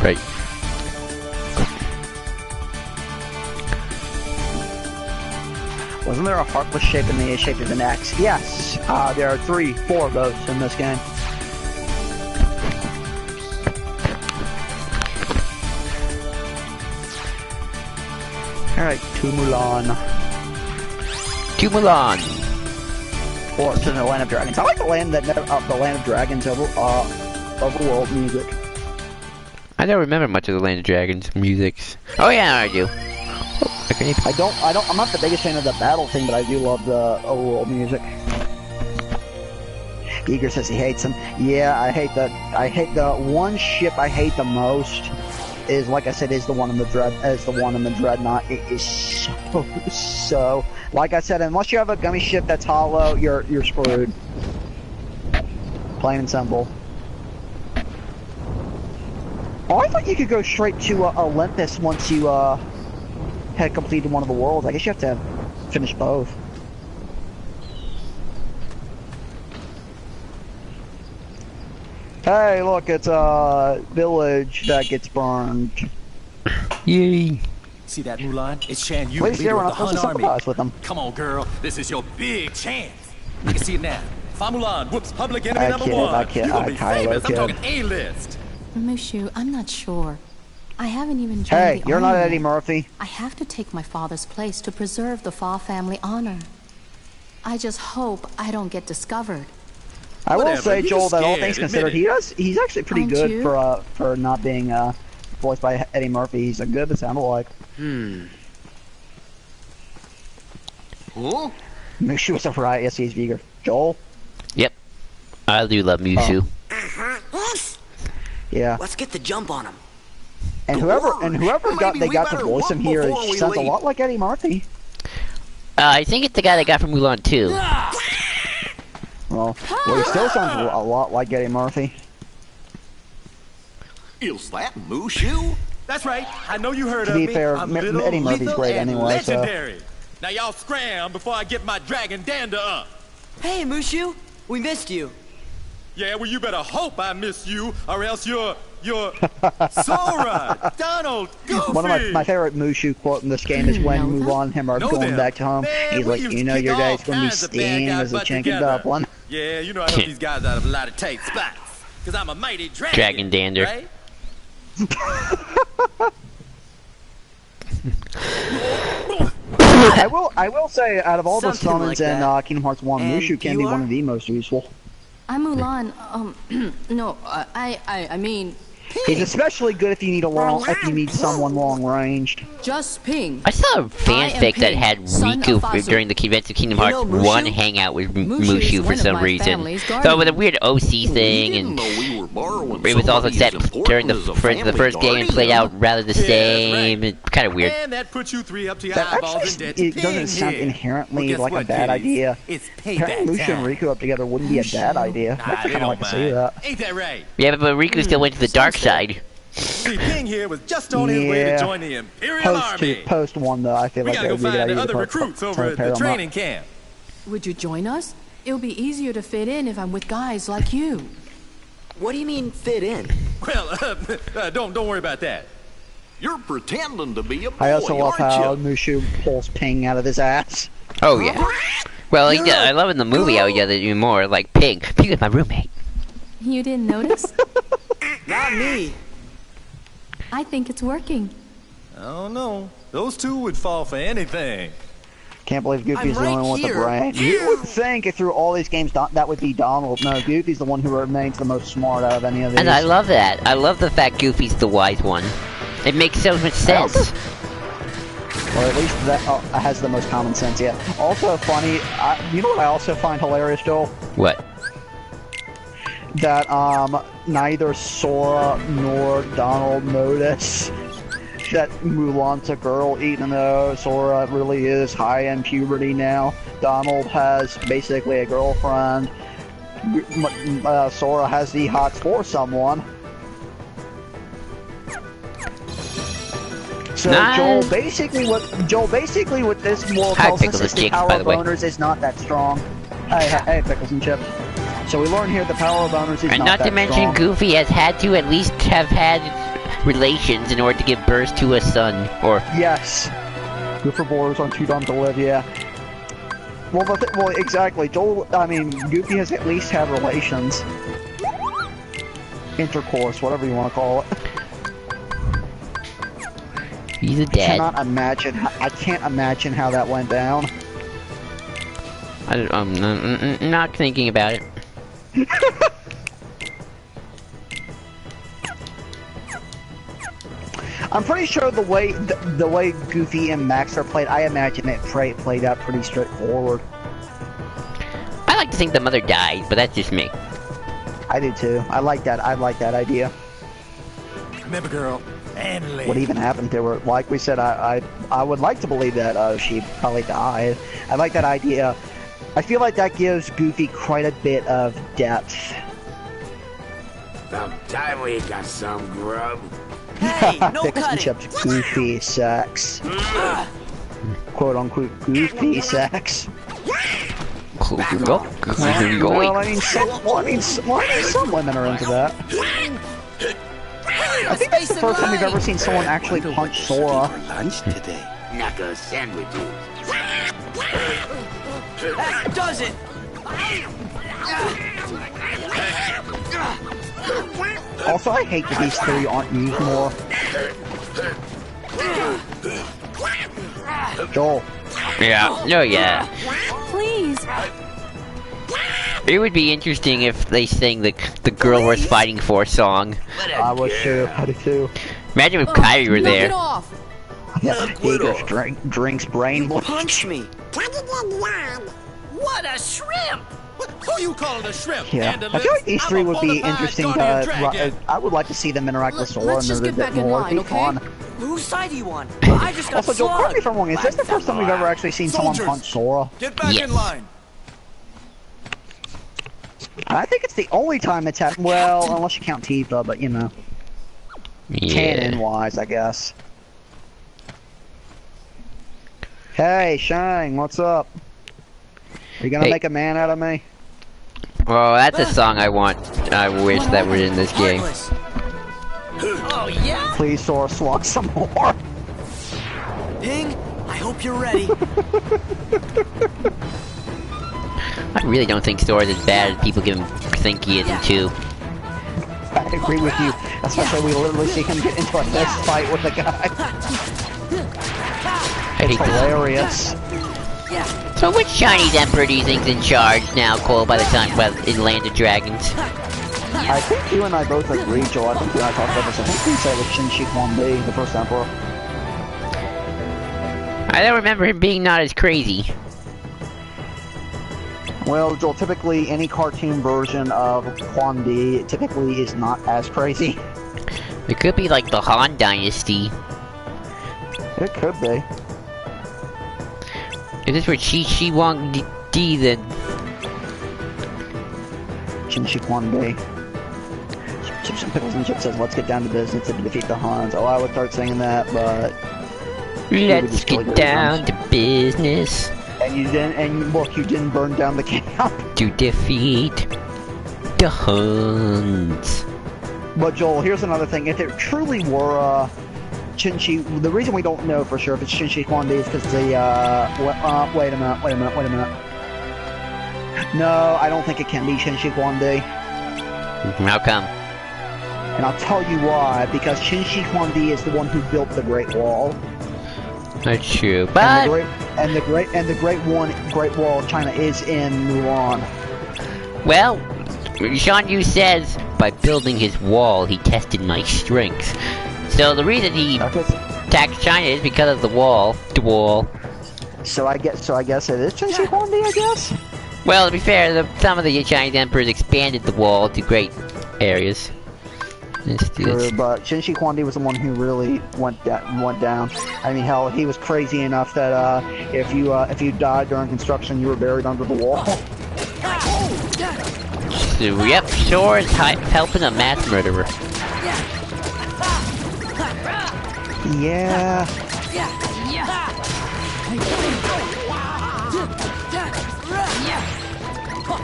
Right. Wasn't there a Heartless shape in the shape of an X? Yes. There are 4 of those in this game. Alright, to Mulan. To Mulan. Or to the Land of Dragons. I like the Land that the Land of Dragons overworld music. I don't remember much of the Land of Dragons music. Oh yeah, I do. I'm not the biggest fan of the battle thing, but I do love the overworld music. Eager says he hates him. Yeah, I hate the one ship I hate the most is, like I said, is the one in the Dreadnought. It is so like I said, unless you have a gummy ship that's hollow, you're screwed. Plain and simple. Oh, I thought you could go straight to Olympus once you had completed one of the worlds. I guess you have to finish both. Hey, look, it's a village that gets burned. Yay. See that, Mulan? It's Shan Yu, Please, leader we're of not the Hun supposed to Army. sympathize with them. Come on, girl. This is your big chance. You can see it now. Fa Mulan whoops public enemy I number kid, one. I kid, You're gonna I be Kylo famous. kid. I'm talking A-list. Mushu, I'm not sure. I haven't even joined Hey, the you're not army Eddie yet. Murphy. I have to take my father's place to preserve the Fa family honor. I just hope I don't get discovered. I will Whatever, say, you're Joel, that all scared, things admit considered, he's actually pretty Aren't good you? for not being voiced by Eddie Murphy. He's a good sound alike. Huh? Mushu is a riot. Yes, he's vegan. Joel? Yep. I do love Mushu. Yeah. Let's get the jump on him. And whoever got Maybe we to better voice him look here before we sounds a leave. lot like Eddie Murphy. I think it's the guy that got from Mulan too. Well, he still sounds a lot like Eddie Murphy. Is that Mushu? That's right. I know you heard To of be me. fair, I'm Eddie little, Murphy's lethal, great and anyway, so- legendary. Now y'all scram before I get my dragon dander up. Hey, Mushu, we missed you. Yeah, well, you better hope I miss you, or else you're Sora, Donald, Goofy. One of my favorite Mushu quote in this game is when Mulan and him are Know going them. back home. Man, He's we like, used you to know, kick your all guy's gonna be kinds of bad steaming guys as a butt chink and together. dumpling. Yeah, you know I help these guys out of a lot of tight spots. Cause I'm a mighty dragon. Dragon dander. Right? I will say, out of all the Something summons like in that. Kingdom Hearts 1, And Mushu can you be are? one of the most useful. I'm Mulan. No, I mean, He's especially good if you need someone long ranged. just Ping. I saw a I am fanfic that Ping, had son Riku of Fazu. during the events of Kingdom You Hearts know Mushu? 1 hangout with Mushu is Mushu for one of some my reason. family's So with a weird OC We thing, didn't and know we were borrowing it was also somebody set as important during as a family first game and played guardian. out rather the Yeah, that's same. right. It's kind of weird. And that puts you three up to your That eyeballs actually in debt to it doesn't Ping sound here. inherently Well, guess like a what, bad kiddies? idea. It's Pairing payback Mushu time. and Riku up together wouldn't be a bad idea. Nah, I they kind of don't like to see mind. that. Ain't that right? Yeah, but Riku still went to the dark side. See, Ping here was just on his way to Yeah. join the Imperial Army. Post one though, I feel We like gotta that go would be a good find the idea other to recruits over at pair the them up. training camp. Would you join us? It'll be easier to fit in if I'm with guys like you. What do you mean fit in? Well, don't worry about that. You're pretending to be a boy, I also love aren't how you? Mushu pulls Ping out of his ass. Oh yeah. Well, I love in the movie how he does it even more. Like Pig is my roommate. You didn't notice? Not me. I think it's working. I don't know. Those two would fall for anything. Can't believe Goofy's I'm the only right one with the here. brain. You would think if through all these games that would be Donald. No, Goofy's the one who remains the most smart out of any of these. And I love that. I love the fact Goofy's the wise one. It makes so much sense. Or at least that has the most common sense, yeah. Also funny, you know what I also find hilarious, Joel? What? That neither Sora nor Donald notice that Mulan's a girl, even though Sora really is high in puberty now. Donald has basically a girlfriend. Sora has the hots for someone. So Nice. Joel basically what this world Hi, tells us Pickles is and the Chips, power by the of way. boners is not that strong. Hey, Pickles and Chips. So we learn here the power of boners is And not not that to mention strong. Goofy has had to at least have had relations in order to give birth to a son. Or Yes. Good for boys on too dumb to live, yeah. Well, exactly. Goofy has at least had relations. Intercourse, whatever you want to call it. He's a dad. I can't imagine how that went down. I'm not thinking about it. I'm pretty sure the way Goofy and Max are played, I imagine it played out pretty straightforward. I like to think the mother died, but that's just me. I do too. I like that idea. Remember, girl, and What even happened to her? Like we said, I would like to believe that she probably died. I like that idea. I feel like that gives Goofy quite a bit of depth. About time we got some grub. Hey, no Pickles and cutting. chips, Goofy sex. Quote unquote Goofy sex. Well, I mean, some women are into that. I think that's the first time we've ever seen someone actually punch Sora. Lunch today. Knuckle sandwiches. That does it. Also, I hate that these three aren't used more. Joel. Yeah. No, yeah. Please. It would be interesting if they sang the girl worth fighting for song. I would too. I do too. Imagine if Kyrie were there. Knock it off. Yeah, he just drinks brain bleach. Punch me. What a shrimp! Who you calling a shrimp? Yeah, I feel like these three would be interesting to. I would like to see them interact with Sora Let's and just a get bit back in more. line, It'd be okay? fun. Whose side do you on? I just got Also, Joel, correct me if slugged. I'm wrong. Is this the first time we've ever actually seen someone Soldiers. punch Sora? Get back Yes. in line. I think it's the only time it's happened. Well, unless you count Tifa, but you know, Yeah. canon-wise, I guess. Hey, Shang, what's up? Are you gonna Hey. make a man out of me? Well, that's a song I want. I wish that were in this game. Heartless. Oh yeah. Please, Sora, slug some more. Ping. I hope you're ready. I really don't think Sora's as bad as people think he is in 2. I agree with you. Especially we literally see him get into a fist fight with a guy. I hate It's this. hilarious. So which Chinese emperor do you think's in charge now, Cole, by the time in Land of Dragons? I think you and I both agree, Joel. I think you and I talked about this. I think we said it was Shin Shi Huangdi, the first emperor. I don't remember him being not as crazy. Well, Joel, typically any cartoon version of Huangdi typically is not as crazy. It could be like the Han Dynasty. It could be. If this were Shi Huangdi, then... Shin Shi Huangdi. Chips and Pickles and Chips says, let's get down to business and defeat the Huns. Oh, I would start saying that, but... Let's get down to business. And you didn't, and look, you didn't burn down the camp. To defeat the Huns. But Joel, here's another thing. If it truly were, Shin Shi, the reason we don't know for sure if it's Shin Shi Huangdi is because the, wait a minute. No, I don't think it can be Shin Shi Huangdi. How come? And I'll tell you why, because Shin Shi Huangdi is the one who built the Great Wall. That's true, but... And the Great Wall of China is in Mulan. Well, Shan Yu says, by building his wall, he tested my strength. So the reason he attacked China is because of the wall. So I guess it is Shin Shi Huangdi, I guess? Well, to be fair, some of the Chinese emperors expanded the wall to great areas. True, but Shin Shi Huangdi was the one who really went down. I mean, hell, he was crazy enough that if you died during construction, you were buried under the wall. So, yep, Sora is helping a mass murderer. Yeah.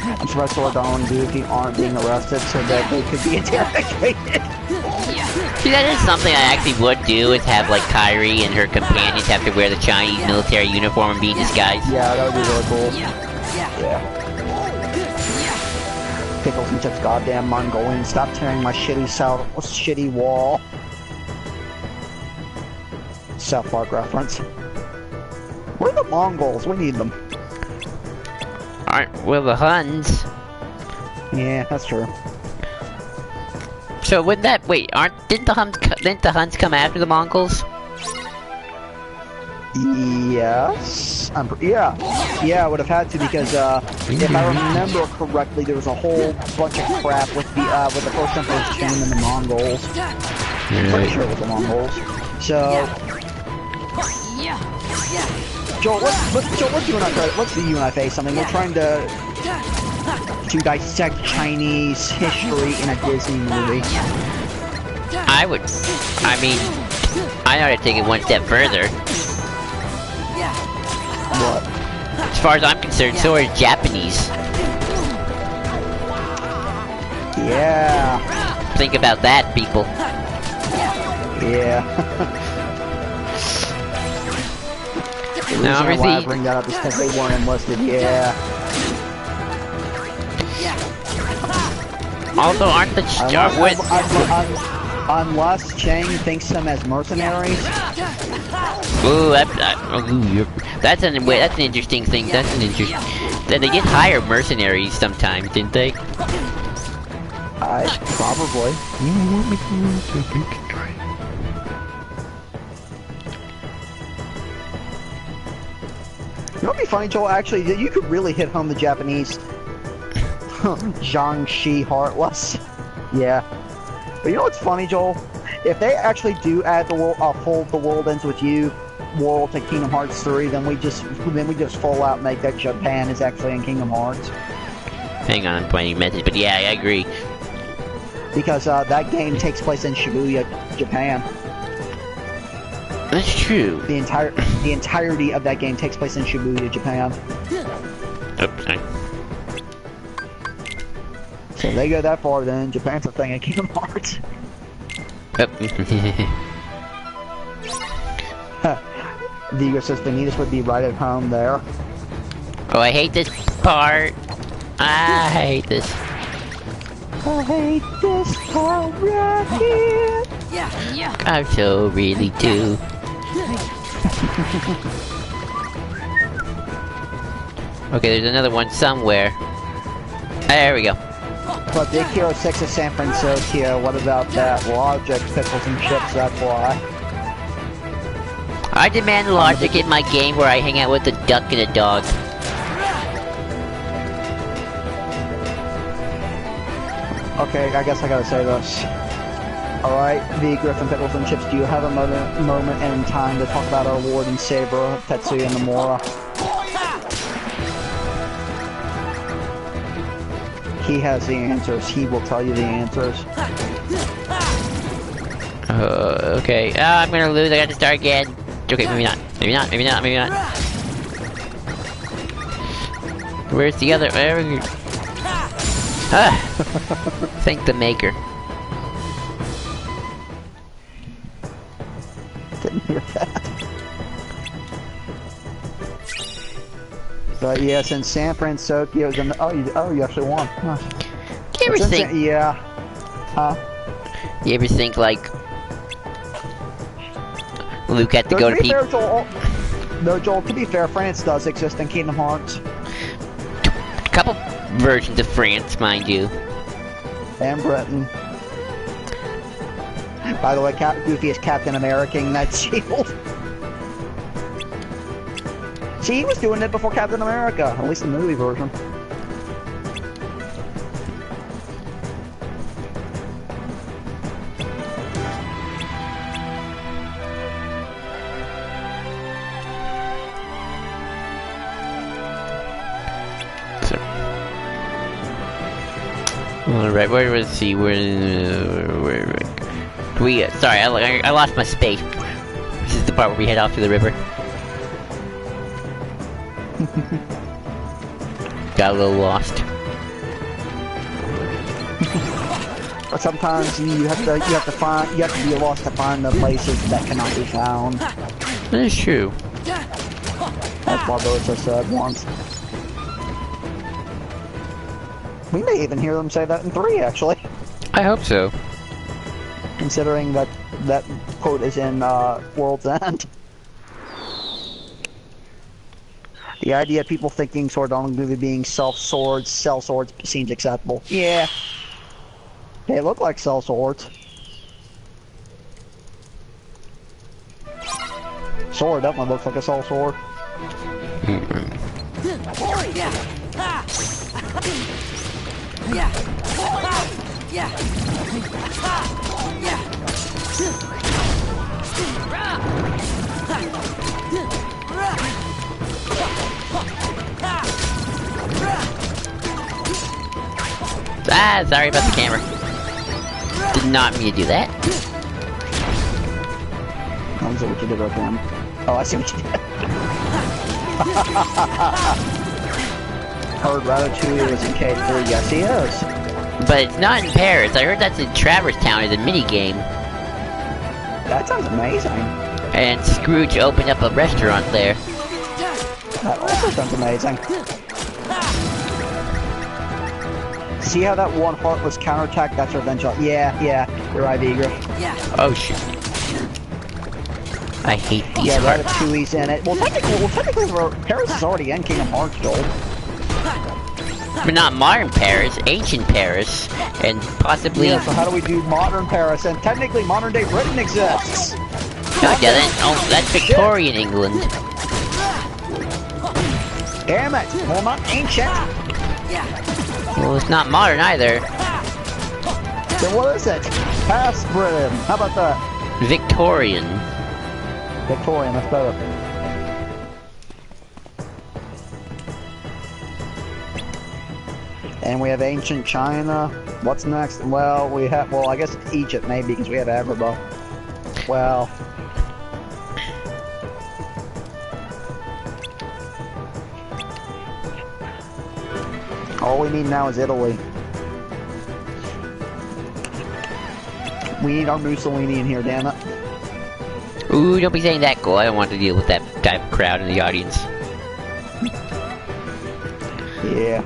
I'm surprised Sora, Donald, and Goofy aren't being arrested so that they could be interrogated. See, that is something I actually would do, is have, like, Kyrie and her companions have to wear the Chinese military uniform and be in disguise. Yeah, that would be really cool. Yeah. Pickles and Chips, goddamn Mongolian, stop tearing my shitty wall. South Park reference. Where are the Mongols? We need them. Aren't well the Huns? Yeah, that's true. So would that didn't the Huns come after the Mongols? Yes. Yeah, I would have had to because if I remember correctly, there was a whole bunch of crap with the First Emperor's Chain and the Mongols. I'm pretty sure it was the Mongols. So, Joel, let's do you and I face something. We're trying to dissect Chinese history in a Disney movie. I mean, I know how to take it one step further. What? As far as I'm concerned, so are Japanese. Yeah. Think about that, people. Yeah. Now, the reason why I bring that up is because they weren't enlisted. Yeah. Also, aren't the unless Chang thinks them as mercenaries. Ooh, that's an interesting thing. That's an interesting. They did hire mercenaries sometimes, didn't they? Probably. You know what'd be funny, Joel? Actually, you could really hit home the Japanese Zhang Shi Heartless. Yeah. But you know what's funny, Joel? If they actually do add the world, Hold the World Ends With You world to Kingdom Hearts 3, then we just full out make that Japan is actually in Kingdom Hearts. Hang on, I'm pointing message, but yeah, I agree. Because that game takes place in Shibuya, Japan. That's true. The entirety of that game takes place in Shibuya, Japan. Oops, sorry. So they go that far, then Japan's a thing in Kingdom Hearts. Vigo says Vanitas would be right at home there. Oh, I hate this part. I hate this. I hate this part right here. I so really do. Okay, there's another one somewhere. There we go. But Big Hero 6 is San Francisco. What about that? Logic, pickles and chips, that's why. I demand logic in my game where I hang out with a duck and a dog. Okay, I guess I gotta say this. Alright, the Griffin, Pickles and Chips, do you have a moment in time to talk about our Lord and Savior, Tetsuya Nomura? He has the answers. He will tell you the answers. Okay. I'm gonna lose. I got to start again. Okay, maybe not. Maybe not. Maybe not. Maybe not. Where's the other? Thank the maker. Didn't hear that. But yes, in San Francisco, you actually won. Huh. Do you ever think? Yeah. Huh? You ever think like Luke had to go to people? No, Joel. To be fair, France does exist in Kingdom Hearts. A couple versions of France, mind you. And Britain. By the way, Goofy is Captain America in that shield. See, he was doing it before Captain America, at least the movie version. Alright, where was he? Where sorry, I lost my space. This is the part where we head off to the river. Got a little lost. But sometimes you have to be lost to find the places that cannot be found. That is true. That's what Barbosa said once. We may even hear them say that in 3, actually. I hope so. Considering that that quote is in World's End. The idea of people thinking Sword Art Online movie being sell swords seems acceptable. Yeah. They look like sell swords. Sword definitely looks like a sell sword. Ah, sorry about the camera. Did not mean to do that. I see what you did with him. Oh, I see what you did. Heard Ratatouille is in K3. Yes, he is. But it's not in Paris. I heard that's in Traverse Town as a minigame. That sounds amazing. And Scrooge opened up a restaurant there. That also sounds amazing. See how that one heart was counterattacked? That's revenge. Yeah, you're right, Eager. Oh shit. I hate these hearts. Ratatouille's in it. Well, technically, Paris is already in Kingdom Hearts, Joel. But not modern Paris, ancient Paris, and possibly... Yeah, so how do we do modern Paris? And technically, modern day Britain exists! No, it doesn't. Oh, that's Victorian England. Damn it! Well, not ancient! Well, it's not modern either. Then what is it? Past Britain. How about that? Victorian. Victorian, that's better. And we have ancient China. What's next? Well, we have, I guess Egypt maybe, because we have Agrabah. Well. All we need now is Italy. We need our Mussolini in here, damn it. Ooh, don't be saying that, Cole. I don't want to deal with that type of crowd in the audience. Yeah.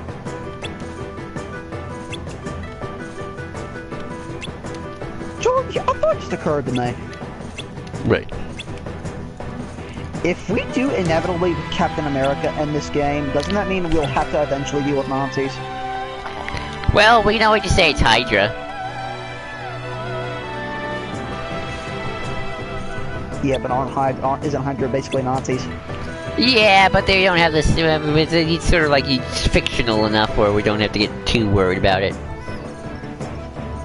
George, a thought just occurred to me. Right. If we do inevitably Captain America in this game, doesn't that mean we'll have to eventually deal with Nazis? Well, we know what you say, it's Hydra. Yeah, but isn't Hydra basically Nazis? Yeah, but they don't have this. It's sort of like it's fictional enough where we don't have to get too worried about it.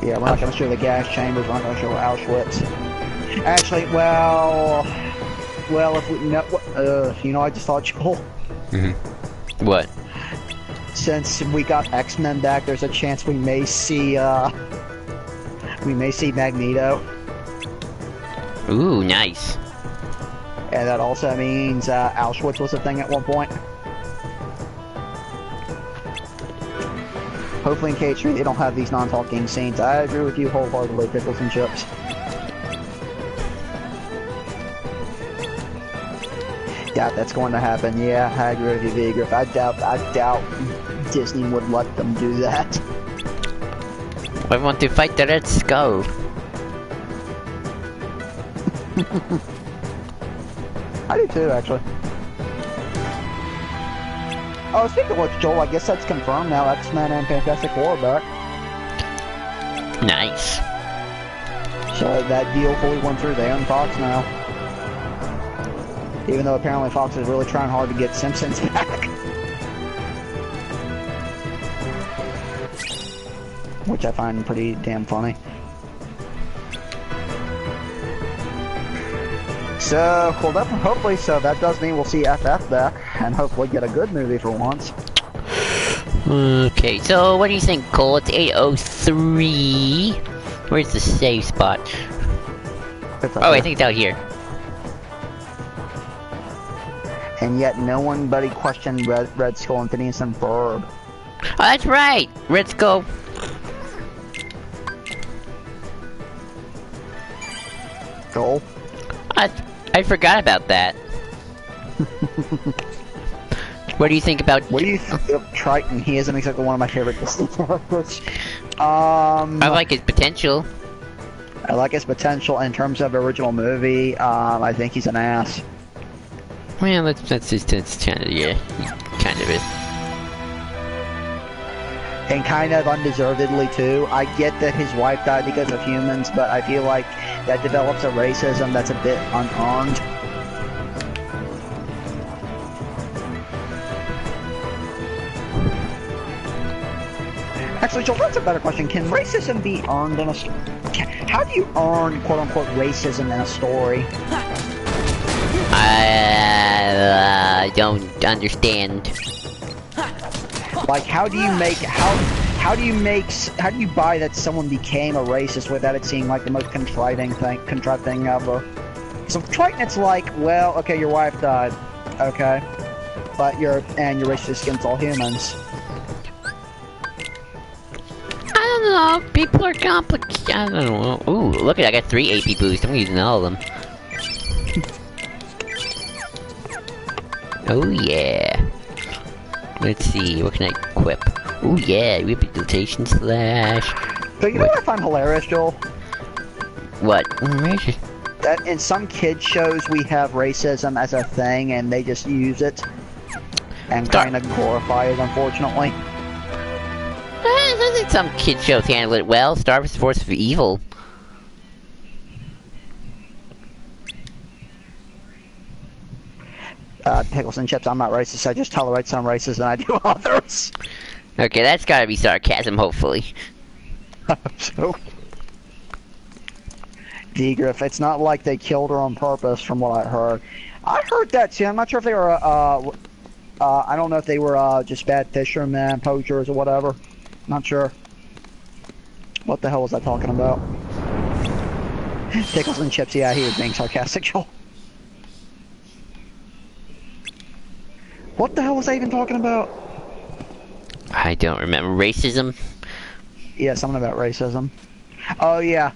Yeah, we're not going to show the gas chambers. We're not going to show Auschwitz. Actually, well, if we know, I just thought, Joel. What? Since we got X-Men back, there's a chance we may see Magneto. Ooh, nice. And that also means Auschwitz was a thing at one point. Hopefully in K3 they don't have these non-talking scenes. I agree with you wholeheartedly, pickles and chips. Yeah, that's going to happen. Yeah, I agree with you, V-Griff. I doubt Disney would let them do that. I want to fight the Red Skull. I do too, actually. Oh, speaking of which, Joel, I guess that's confirmed now. X-Men and Fantastic Four are back. Nice. So that deal fully went through. They own Fox now. Even though apparently Fox is really trying hard to get Simpsons back. Which I find pretty damn funny. So, well, hopefully, so that does mean we'll see FF back, and hopefully get a good movie for once. Okay, so what do you think, Cole? It's 8:03. Where's the save spot? Oh, I think it's out here. And yet, no one buddy questioned Red Skull and Phineas and Ferb. Oh, that's right! Red Skull. Joel? I forgot about that. What do you think about... What do you think of Triton? He isn't exactly one of my favorite Disney characters. I like his potential. I like his potential in terms of original movie. I think he's an ass. Well, that's just kind of, yeah, kind of it. And kind of undeservedly too. I get that his wife died because of humans, but I feel like that develops a racism that's a bit unearned. Actually, Joel, that's a better question. Can racism be earned in a story? How do you earn, quote-unquote, racism in a story? I don't understand. Like, how do you buy that someone became a racist without it seeming like the most contrite thing ever? So Triton, it's like, well, okay, your wife died, okay, but you're racist against all humans. I don't know. People are complicated. I don't know. Ooh, look at I got 3 AP boosts. I'm using all of them. Oh yeah. Let's see. What can I equip? Oh yeah, rehabilitation slash. So you know what I find hilarious, Joel? What? That in some kids shows we have racism as a thing, and they just use it and kind of glorify it. Unfortunately. I think some kid shows handle it well. Star Wars: Force of Evil. Pickles and chips, I'm not racist. I just tolerate some races than I do others. Okay, that's gotta be sarcasm, hopefully. So, Degriff, it's not like they killed her on purpose, from what I heard. I heard that too. I'm not sure if they were, I don't know if they were just bad fishermen, poachers, or whatever. Not sure. What the hell was I talking about? Pickles and chips, yeah, he was being sarcastic, Joel. What the hell was I even talking about? I don't remember. Racism? Yeah, something about racism. Oh yeah,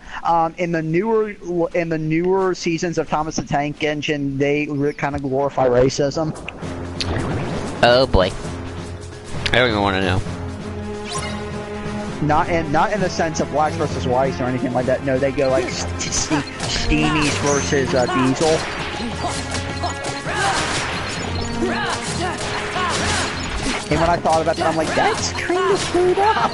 in the newer seasons of Thomas the Tank Engine, they kind of glorify racism. Oh boy, I don't even want to know. Not in the sense of blacks versus whites or anything like that. No, they go like Steamies versus Diesel. And when I thought about that, I'm like, that's kind of screwed up.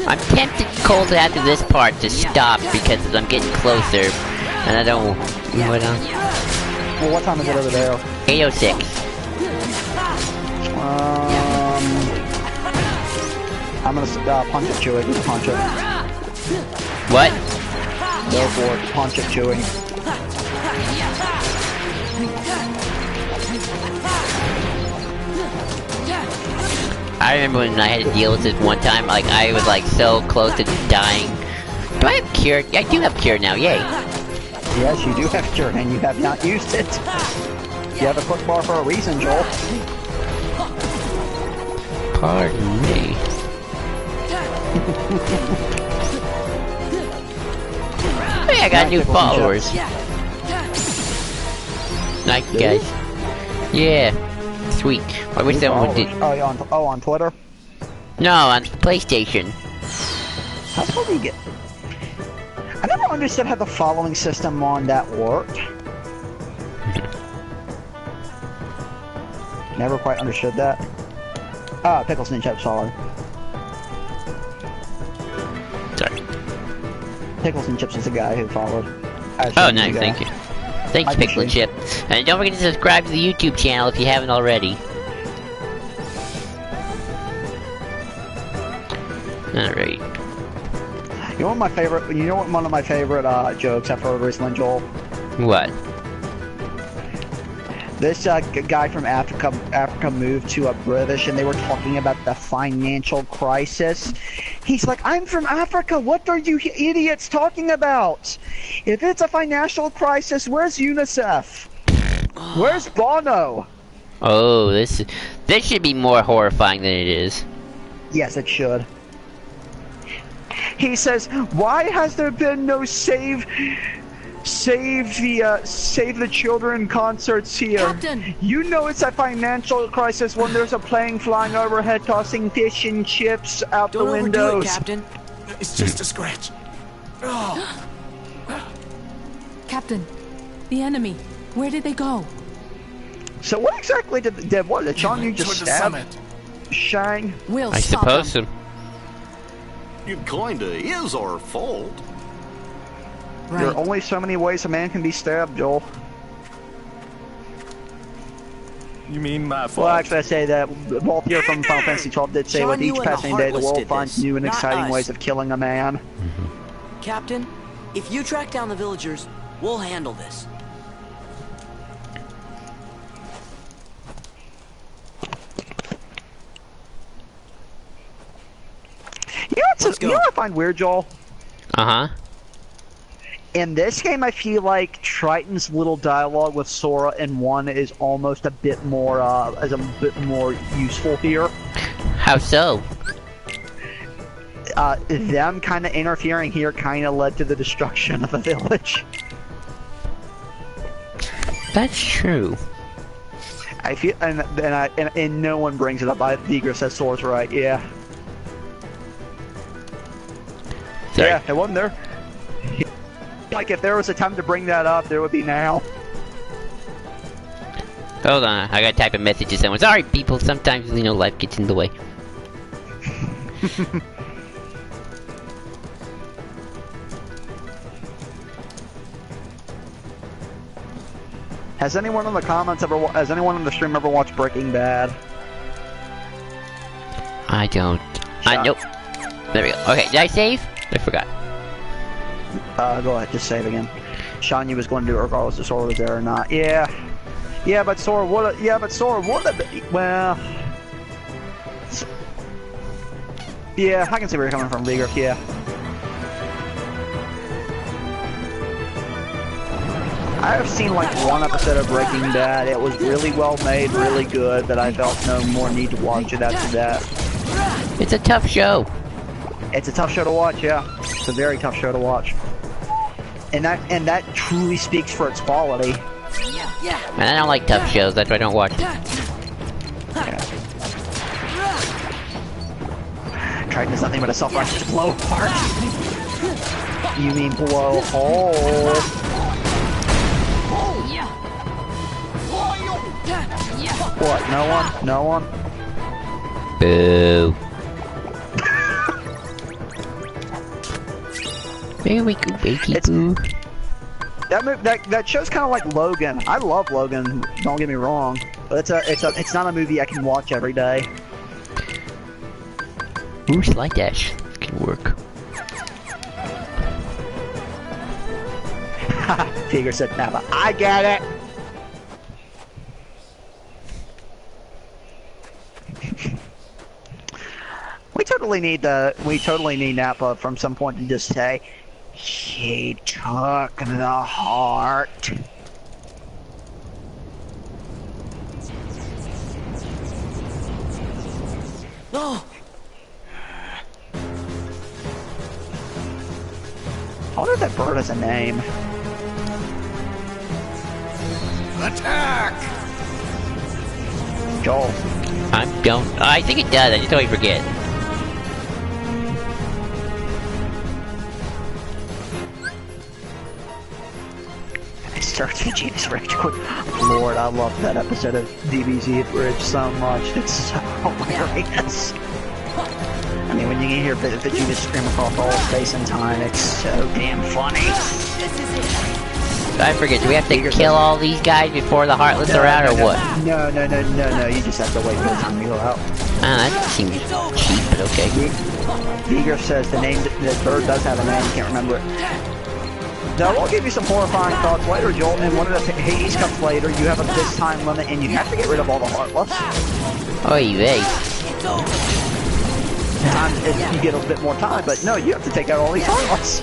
I'm tempted cold after this part to stop because I'm getting closer, and I don't. What Well, what time is it over there? 8:06. I'm gonna punch it, Chewie. Just punch it. What? Go for it. Punch it, Chewie. I remember when I had to deal with this one time, like, I was, like, so close to dying. Do I have cure? I do have cure now, yay. Yes, you do have cure, and you have not used it. You have a quick bar for a reason, Joel. Pardon me. Hey, I got new followers. Nice, guys. Yeah. Sweet. I wish someone would do. Oh, on Twitter? No, on PlayStation. How do you get? I never understood how the following system on that worked. Never quite understood that. Pickles and chips, sorry. Sorry. Pickles and chips is the guy who followed. Oh, nice, thank you. Thanks, Pickle and Chip. And don't forget to subscribe to the YouTube channel if you haven't already. Alright. You know what my favorite? You know what one of my favorite jokes I've heard recently, Joel? What? This guy from Africa moved to a British, and they were talking about the financial crisis. He's like, I'm from Africa. What are you idiots talking about? If it's a financial crisis, where's UNICEF? Where's Bono? Oh, this should be more horrifying than it is. Yes, it should. He says, why has there been no Save the Children concerts here? Captain. You know it's a financial crisis when there's a plane flying overhead tossing fish and chips out the windows. Don't overdo it, Captain. It's just a scratch. Oh. Captain, the enemy. Where did they go? So what exactly did Shan Yu just stab Shang? We'll I suppose so. It kinda is our fault. There are only so many ways a man can be stabbed, Joel. You mean my fault? Well, actually, I say that Walt here from Final Fantasy XII did say, with each passing day, the world finds new and exciting ways of killing a man. Captain, if you track down the villagers, we'll handle this. You know what I find weird, Joel? Uh-huh. In this game, I feel like Triton's little dialogue with Sora in 1 is almost a bit more, useful here. How so? Them kind of interfering here kind of led to the destruction of the village. That's true. I feel, and no one brings it up. Vigra says Sora's right. Yeah. Sorry. Yeah, it wasn't there. Like, if there was a time to bring that up, there would be now. Hold on, I gotta type a message to someone. Sorry, people, sometimes, life gets in the way. Has anyone in the comments has anyone in the stream ever watched Breaking Bad? I don't. Nope. There we go. Okay, did I save? I forgot. Go ahead, just save again. Shan Yu was going to do it regardless if Sora was there or not. Yeah, but Sora would have. Well, yeah, I can see where you're coming from, Vigor. Yeah. I have seen like one episode of Breaking Bad. It was really well made, really good, but I felt no more need to watch it after that. It's a tough show. It's a tough show to watch, yeah. It's a very tough show to watch. And that truly speaks for its quality. Man, I don't like tough shows, that's why I don't watch them. Triton is nothing but a self-righteous blowhard. You mean blowhole? What? No one? No one? Boo. There we go, baby boo. That show's kind of like Logan. I love Logan. Don't get me wrong, but it's not a movie I can watch every day. Ooh, slide dash can work. Tiger said Napa. I get it. We totally need Nappa from some point to just say, he took the heart. Oh. I wonder if that bird has a name. Attack! Joel. I think it does, I just always forget. Starts Vegeta's Rage Quit. Lord, I love that episode of DBZ Bridge so much. It's so hilarious. I mean, when you can hear Vegeta scream across all space and time, it's so damn funny. I forget, do we have to kill all these guys before the Heartless are out, or what? No, you just have to wait for the time to go out. Ah, that seems cheap, but okay. Vigor says the bird does have a name, can't remember it. Now, we'll give you some horrifying thoughts later, Joel. In one of the Hades Cups later, you have a this time limit, and you have to get rid of all the Heartless. Oy vey. You get a bit more time, but no, you have to take out all these Heartless.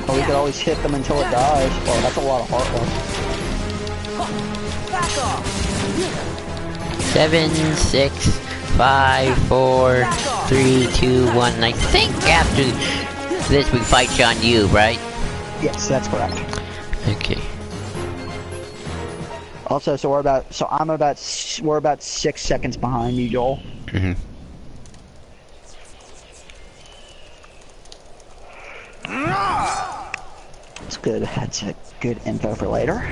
Oh, we could always hit them until it dies. Oh, that's a lot of Heartless. Back off. 7, 6, 5, 4, 3, 2, 1. I think after this we fight Shan Yu, right? Yes, that's correct. Okay. Also, we're about 6 seconds behind you, Joel. Mm-hmm. That's good. That's a good info for later.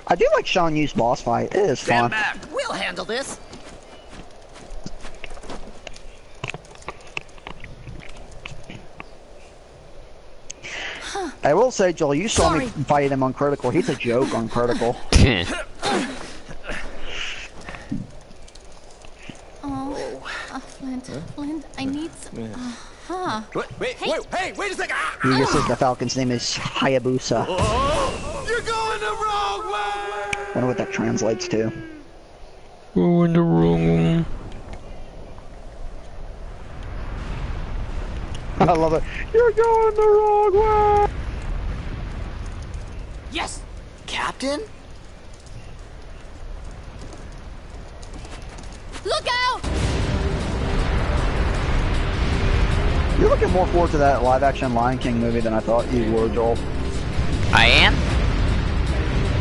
I do like Sean Yu's boss fight. It is fun. We'll handle this. I will say, Joel, you saw me fight him on Critical. He's a joke on Critical. Flint, I need some... Wait a second! He just says the Falcon's name is Hayabusa. Oh, you're going the wrong way! I wonder what that translates to. We're in the wrong. I love it. You're going the wrong way! Yes! Captain? Look out! You're looking more forward to that live-action Lion King movie than I thought you were, Joel. I am?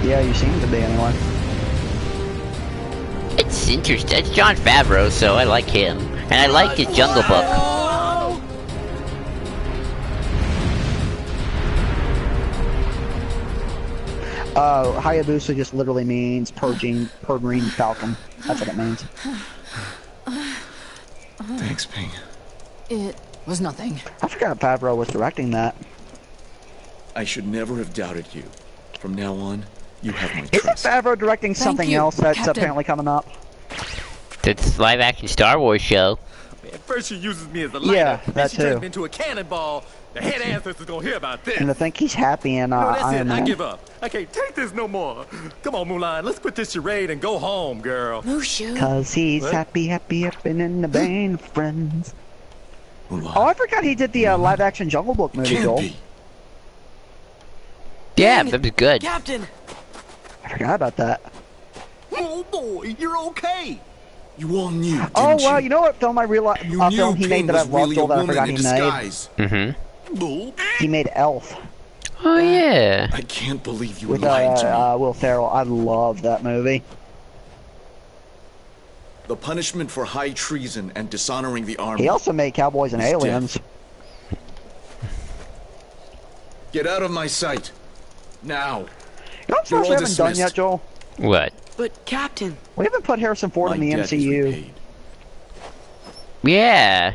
Yeah, you seem to be anyway. It's interesting. It's Jon Favreau, so I like him. And I like his Jungle Book. Hayabusa just literally means purging falcon. That's what it means. Thanks, Ping. It was nothing. I forgot Favreau was directing that. I should never have doubted you. From now on, you have my Isn't trust. Favreau directing something else that's Captain. apparently coming up? That's live-action Star Wars show. Man, first she uses me as a lighter, Yeah, then that she turns too. me into a cannonball. The head ancestor's gonna hear about this. And to think he's happy in No, that's Iron it. I Man. give up. I can't take this no more. Come on, Mulan. Let's quit this charade and go home, girl. Mushu. Cause he's What? happy up in the band of friends. Mulan. Oh, I forgot he did the live-action Jungle Book movie, Can't Joel. be. Yeah, that was good. Captain! I forgot about that. Oh boy, you're okay. You all knew, didn't Oh, you? well, you know what film I realized? You knew Film he Ping made that I was loved, really Joel, a that I woman forgot in he made? disguise. Mm-hmm. Bull. He made Elf Oh, yeah. I can't believe you with lied to me. Will Ferrell. I love that movie. The punishment for high treason and dishonoring the army. He also made Cowboys and He's Aliens. Get out of my sight. Now. You know what You're we all haven't done dismissed. yet, Joel? What? But, Captain, We haven't put Harrison Ford My in the debt is MCU. repaid. Yeah.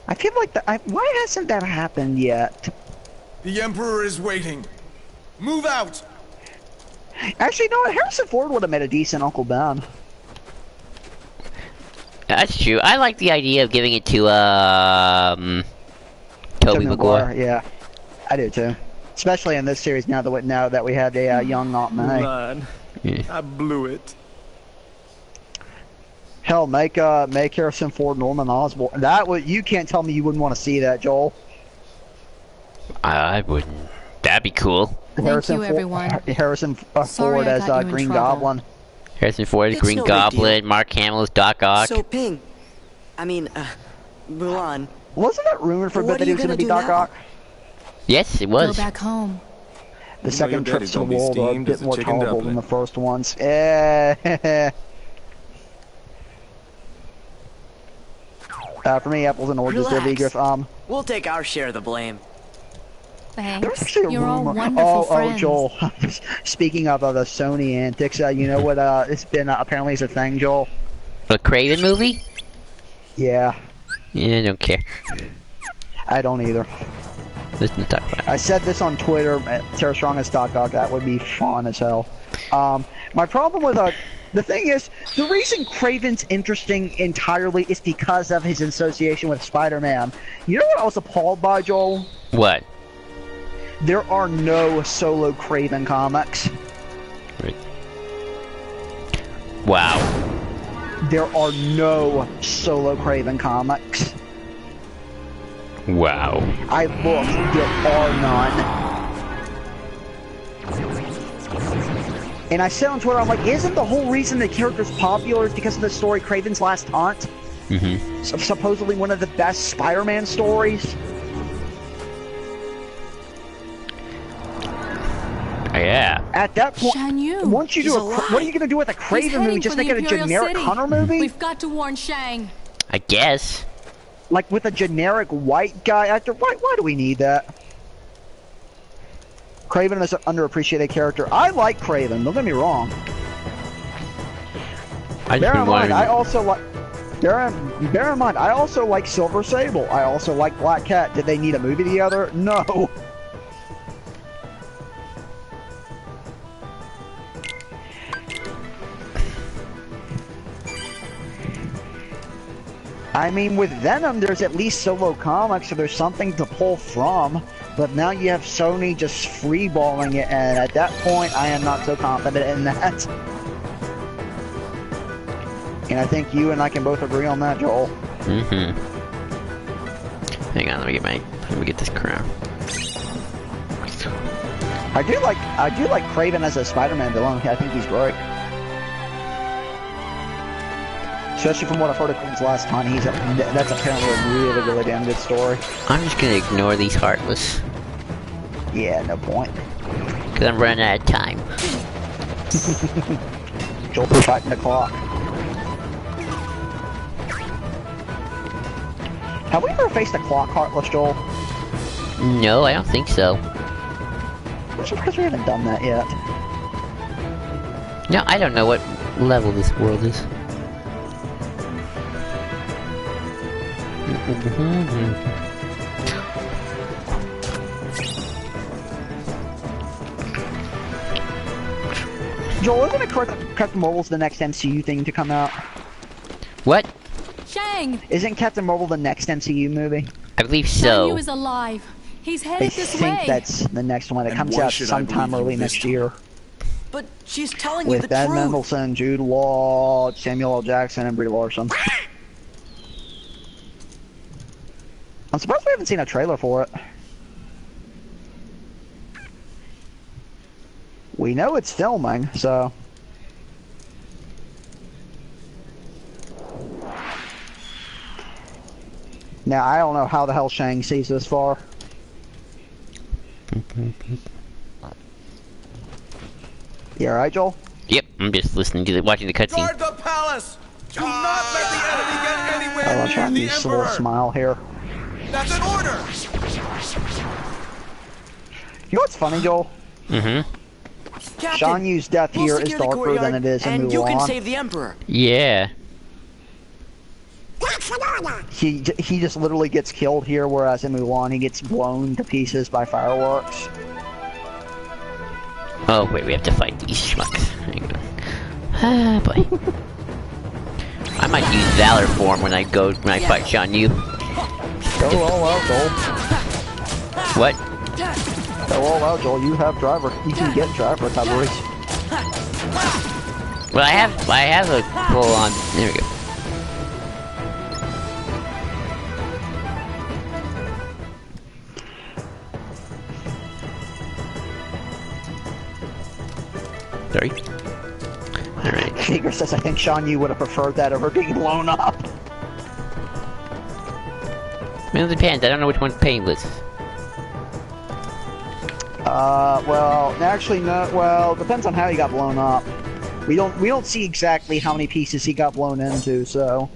I feel like why hasn't that happened yet? The Emperor is waiting. Move out. Actually, no. Harrison Ford would have made a decent Uncle Ben. That's true. I like the idea of giving it to, Tobey Maguire. Yeah, I do too. Especially in this series now that we had a young Aunt May. Mulan. Yeah. I blew it. Hell, make Harrison Ford Norman Osborn. That would you can't tell me you wouldn't want to see that, Joel. I wouldn't. That'd be cool. Thank you, everyone. Harrison Sorry Ford I as got you in Green trouble. Goblin. Harrison Ford, It's Green no big Goblin, Mark Hamill as Doc Ock. so Ping. I mean, Mulan. Wasn't that rumored for a bit What that are he you was going to gonna be do Doc now? Ock? Yes, it Go was. back home. The second your trips daddy's to the gonna be world are a steamed bit as a more chicken tolerable than dumpling. the first ones. For me, apples and oranges. They're Relax. vegan. We'll take our share of the blame. There's Thanks. actually a You're all rumor. wonderful friends. Joel. Speaking of the Sony antics, you know what? It's been apparently is a thing, Joel. The Craven movie? Yeah, Yeah, I don't care. I don't either. Listen to talk about it. I said this on Twitter. Tara Strong as Doc Ock. That would be fun as hell. My problem with the thing is, the reason Craven's interesting entirely is because of his association with Spider-Man. You know what I was appalled by, Joel? What? There are no solo Craven comics. Right. Wow. There are no solo Craven comics. Wow. I looked, there are none. And I said on Twitter, I'm like, isn't the whole reason the character's popular is because of the story Craven's Last Hunt? Supposedly one of the best Spider-Man stories. Yeah. At that point, once you do what are you going to do with a Kraven movie? Just make it a generic Hunter movie? We've got to warn Shang. I guess. Like with a generic white guy actor? Why do we need that? Kraven is an underappreciated character. I like Kraven, don't get me wrong. Bear in mind, I also like Silver Sable. I also like Black Cat. Did they need a movie together? No. I mean, with Venom, there's at least solo comics, so there's something to pull from. But now you have Sony just freeballing it, and at that point, I am not so confident in that. And I think you and I can both agree on that, Joel. Hang on, let me get this crown. I do like Kraven as a Spider-Man villain. I think he's great. Especially from what I've heard of Quinn's last time, that's apparently a really damn good story. I'm just gonna ignore these Heartless. Yeah, no point. Cause I'm running out of time. Joel, we're fighting the clock. Have we ever faced a clock, Heartless, Joel? No, I don't think so. Which is because we haven't done that yet. No, I don't know what level this world is. Joel, isn't it correct that Captain Marvel's the next MCU thing to come out? What? Shang! Isn't Captain Marvel the next MCU movie? I believe so. Shang is alive. He's headed this way. I think that's the next one. It comes out sometime early next year. But she's telling you the truth. With Ben Mendelsohn, Jude Law, Samuel L. Jackson, and Brie Larson. I'm surprised we haven't seen a trailer for it. We know it's filming, so... Now, I don't know how the hell Shang sees this far. You alright, Joel? Yep, I'm just listening to watching the cutscene. Guard the palace! Do not let the enemy get anywhere I'll try and near use the a little Emperor! smile here. That's an order! You know what's funny, Joel? Shan Yu's death here is darker than it is in Mulan. And you can save the Emperor. Yeah. He just literally gets killed here, whereas in Mulan he gets blown to pieces by fireworks. Oh wait, we have to fight these schmucks. Hang on. Ah, boy. I might use Valor form when I fight Shan Yu. Go all out, Joel. What? Go all out, Joel. You have driver. You can get driver recoveries. Well, I have a full on. There we go. Sorry. Alright. Seeger says, I think Shan Yu would have preferred that over being blown up. I mean, it depends. I don't know which one's painless. Well, actually, no. Well, depends on how he got blown up. We don't see exactly how many pieces he got blown into, so.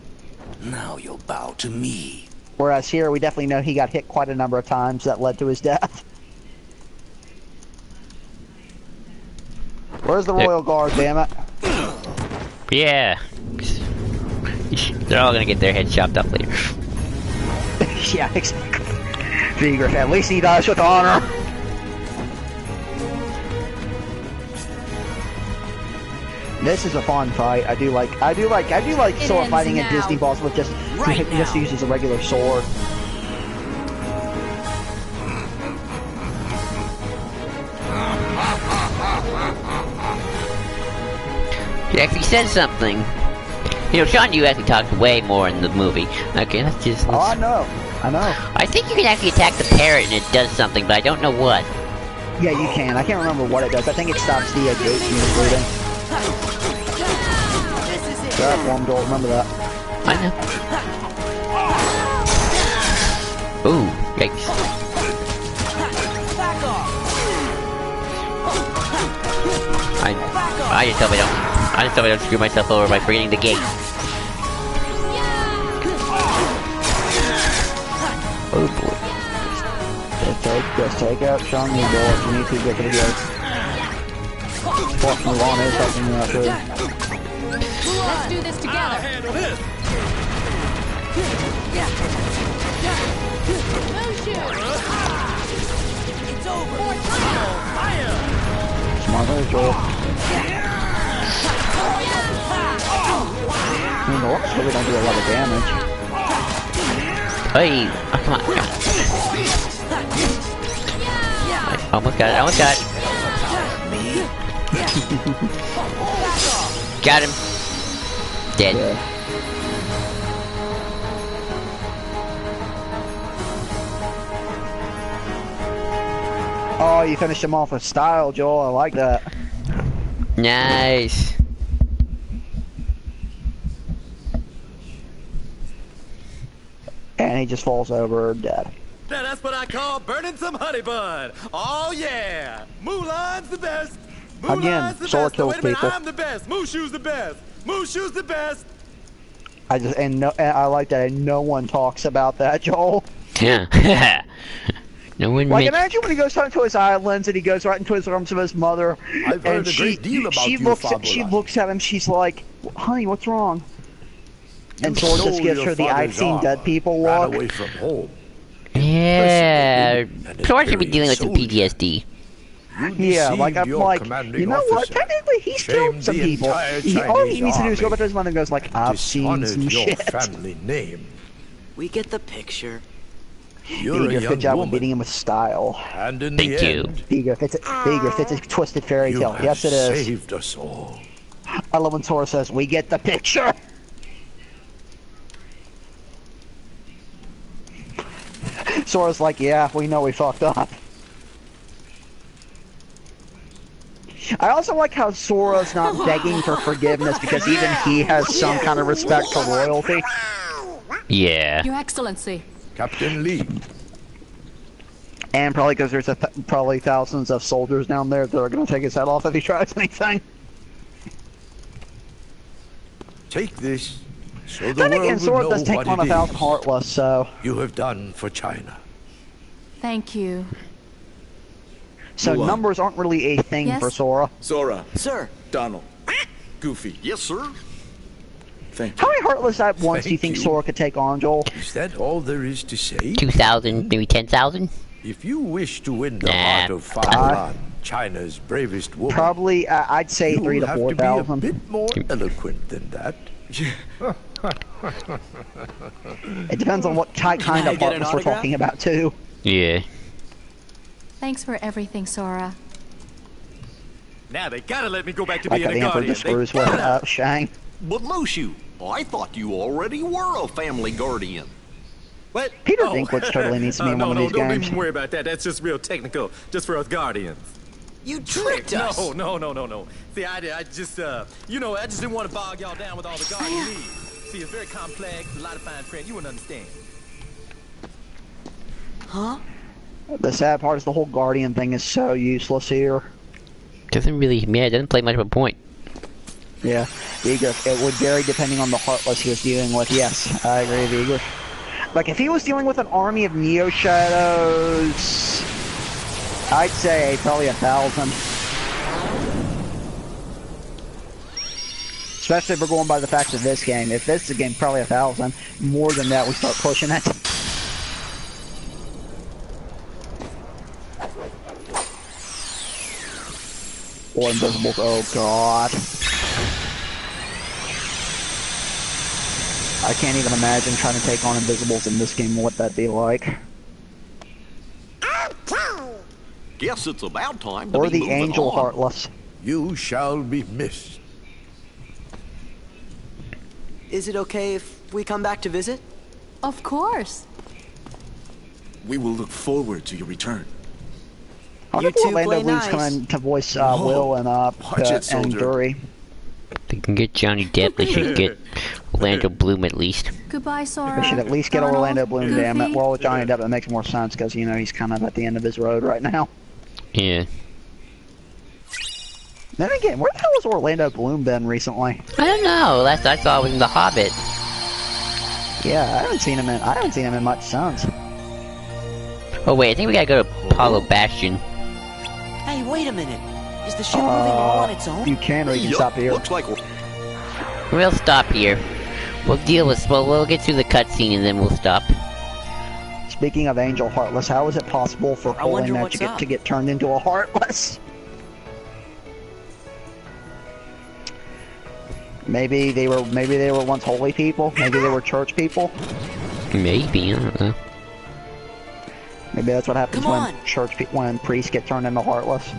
Now you'll bow to me. Whereas here, we definitely know he got hit quite a number of times that led to his death. Where's the Royal Guard, damn it? Yeah. They're all gonna get their heads chopped off later. Yeah, exactly. Seeger, at least he dies with honor. This is a fun fight. I do like sword fighting in Disney balls with just uses a regular sword. He actually said something. You know, Shan Yu actually talks way more in the movie. Okay, let's just... Oh, I know. I think you can actually attack the parrot and it does something, but I don't know what. Yeah, you can. I can't remember what it does. I think it stops the gate from exploding. That one, Joel. Remember that. I know. Ooh, yikes. I just hope I don't screw myself over by forgetting the gate. Oh boy. Just take out Shang-Chi door if you need to get to the gate. Fuck Mulan is helping you out too. Let's do this together. Handle this. It's over. Fire. Smarter, Joel. I mean, the rocks really don't do a lot of damage. Hey, oh, come on. Almost got it, almost got it. Got him. Dead. Yeah. Oh, you finished him off with style, Joel. I like that. Nice. And he just falls over dead. Now that's what I call burning some honey bun. Oh yeah, Mulan's the best. Mulan's Again, the Sora best. No, kills wait a minute, people. I'm the best. Mushu's the best. Mushu's the best. And I like that no one talks about that, Joel. Yeah. No one Like, makes... imagine when he goes down to his islands and he goes right into his arms of his mother. I've heard and a great deal about you, looks Fabula. at him, she's like, honey, what's wrong? And Sora stole just gives your her the I've father's seen armor, dead people ran look. away from home. Yeah. And Sora should be dealing with some soldier. PTSD. Yeah, like, I'm your like, commanding you know what? officer. Technically, he's Shamed killed some the people. entire All he Chinese needs to do is go army. back to his mother and goes like, I've seen Dishonored some your shit. family name. We get the picture. You're Beager, a good young job of woman, beating him with style. and in Thank the you. end, Beager, it's a twisted fairy you tale. have Yes, it is. saved us all. I love when Sora says, we get the picture. Sora's like, yeah, we know we fucked up. I also like how Sora's not begging for forgiveness because even he has some kind of respect for royalty. Yeah. Your Excellency. Captain Lee. And probably because there's probably thousands of soldiers down there that are going to take his head off if he tries anything. Take this, so the Then world again, will Sora know does take what on it 1,000 is Heartless, so... you have done for China. Thank you. So Mulan. numbers aren't really a thing Yes? for Sora. Sora. Sir. Donald. Goofy. Yes, sir. Thank How you. many Heartless at once do you Thank think you. Sora could take on, Joel? Is that all there is to say? 2,000, maybe 10,000? If you wish to win the Nah. heart of Famulan, China's bravest woman, Probably, I'd say you'll 3,000 to have to be a 4,000. bit more eloquent than that. It depends on what kind I of get an Heartless we're autograph? talking about, too. Yeah. Thanks for everything, Sora. Now they gotta let me go back to Like being the a Emperor guardian. disproves with Shang. But Mushu, I thought you already were a family guardian. What? Peter Dinklage totally needs to be in no, one of no, these don't games. even worry about that. That's just real technical, just for us guardians. You tricked us. No. See, I just, you know, I just didn't want to bog y'all down with all the guardian needs. See, it's very complex, a lot of fine print. You wouldn't understand. Huh? The sad part is the whole Guardian thing is so useless here. Doesn't really, yeah, it doesn't play much of a point. Yeah, Vigor. It would vary depending on the Heartless he was dealing with. Yes, I agree, Vigor. Like, if he was dealing with an army of Neo Shadows, I'd say probably 1,000. Especially if we're going by the facts of this game. If this is a game, probably 1,000. More than that, we start pushing it. Or Invisibles. Oh, God. I can't even imagine trying to take on Invisibles in this game, what that'd be like. Guess it's about time to Or be the moving Angel on. Heartless. You shall be missed. Is it okay if we come back to visit? Of course. We will look forward to your return. I wonder You if two Orlando play Bloom's nice. coming to voice Will and Watch it, and soldier. Dury. They can get Johnny Depp, they should get Orlando Bloom at least. Goodbye, Sora. We should at least get Donald, Orlando Bloom, Goofy. damn it. Well, with Johnny Depp, it makes more sense because, you know, he's kind of at the end of his road right now. Yeah. Then again, where the hell has Orlando Bloom been recently? I don't know. Last I saw was in The Hobbit. Yeah, I haven't seen him in much since. Oh wait, I think we gotta go to Apollo Bastion. Hey, wait a minute. Is the ship moving all on its own? You can, or you can stop here. Looks like We'll stop here. We'll we'll get through the cutscene and then we'll stop. Speaking of Angel Heartless, how is it possible for Holy wonder Magic what's up. to get turned into a Heartless? Maybe they were once holy people. Maybe they were church people. Maybe, I don't know. Maybe that's what happens Come when priests get turned into Heartless.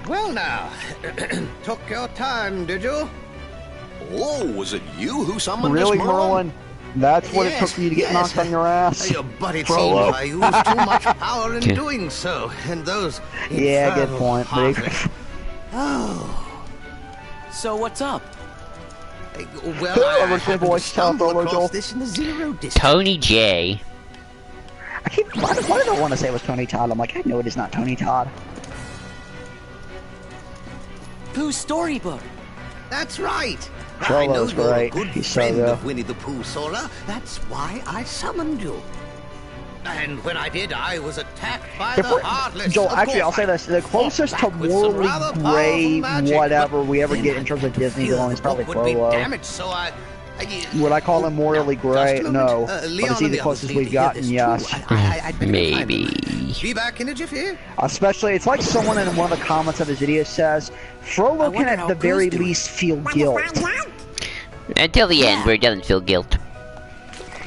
Well now, took your time, did you? Whoa, was it you who summoned Really, this Merlin? Merlin? That's what it Yes, took for you to get yes. knocked on your ass? But it Frollo. seems I used too much power in doing so, and those Yeah, good infernal point. heartless- Oh. So what's up? Well, Who I was the voice stumbled Frollo, across Joel? this in the zero distance. Tony J. Why did I want to say it was Tony Todd? I'm like, I know it is not Tony Todd. Pooh's storybook. That's right. I Frollo's know you're a great. good He's so friend good. of Winnie the Pooh, Sora. That's why I summoned you. And when I did, I was attacked by If the we're- Heartless. Joel, Of actually, course, I'll say this: the closest to with some morally rather gray powerful magic, whatever we ever then get in terms of Disney feel villain is probably what would be Frollo. damaged, so I Would I call him morally gray? just a No. moment. But Leon is he and the the others closest need we've to hear gotten? this too. Yes. I'd better find them. Maybe. Be back in a jiffy. Especially, it's like someone in one of the comments of his video says, Frollo can at the very least feel guilt. Until the end, where he doesn't feel guilt.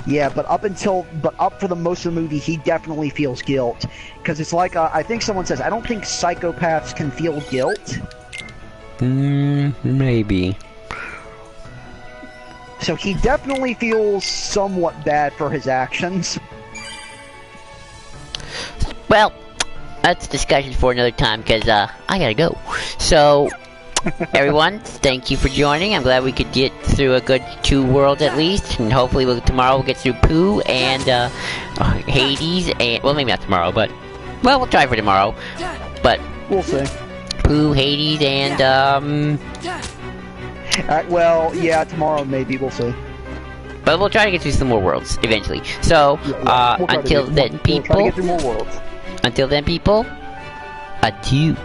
Yeah, but up for the most of the movie, he definitely feels guilt. Because it's like, I think someone says, I don't think psychopaths can feel guilt. Maybe. So he definitely feels somewhat bad for his actions. Well, that's a discussion for another time, because, I gotta go. So, everyone, thank you for joining. I'm glad we could get through a good 2 worlds at least, and hopefully tomorrow we'll get through Pooh and, Hades, and, well, maybe not tomorrow, but, well, we'll try for tomorrow. But, we'll see. Pooh, Hades, and, well, yeah, tomorrow maybe, we'll see. but we'll try to get through some more worlds, eventually. So, We'll try to until get- then, we'll try to people, get through more worlds. until then, people, adieu.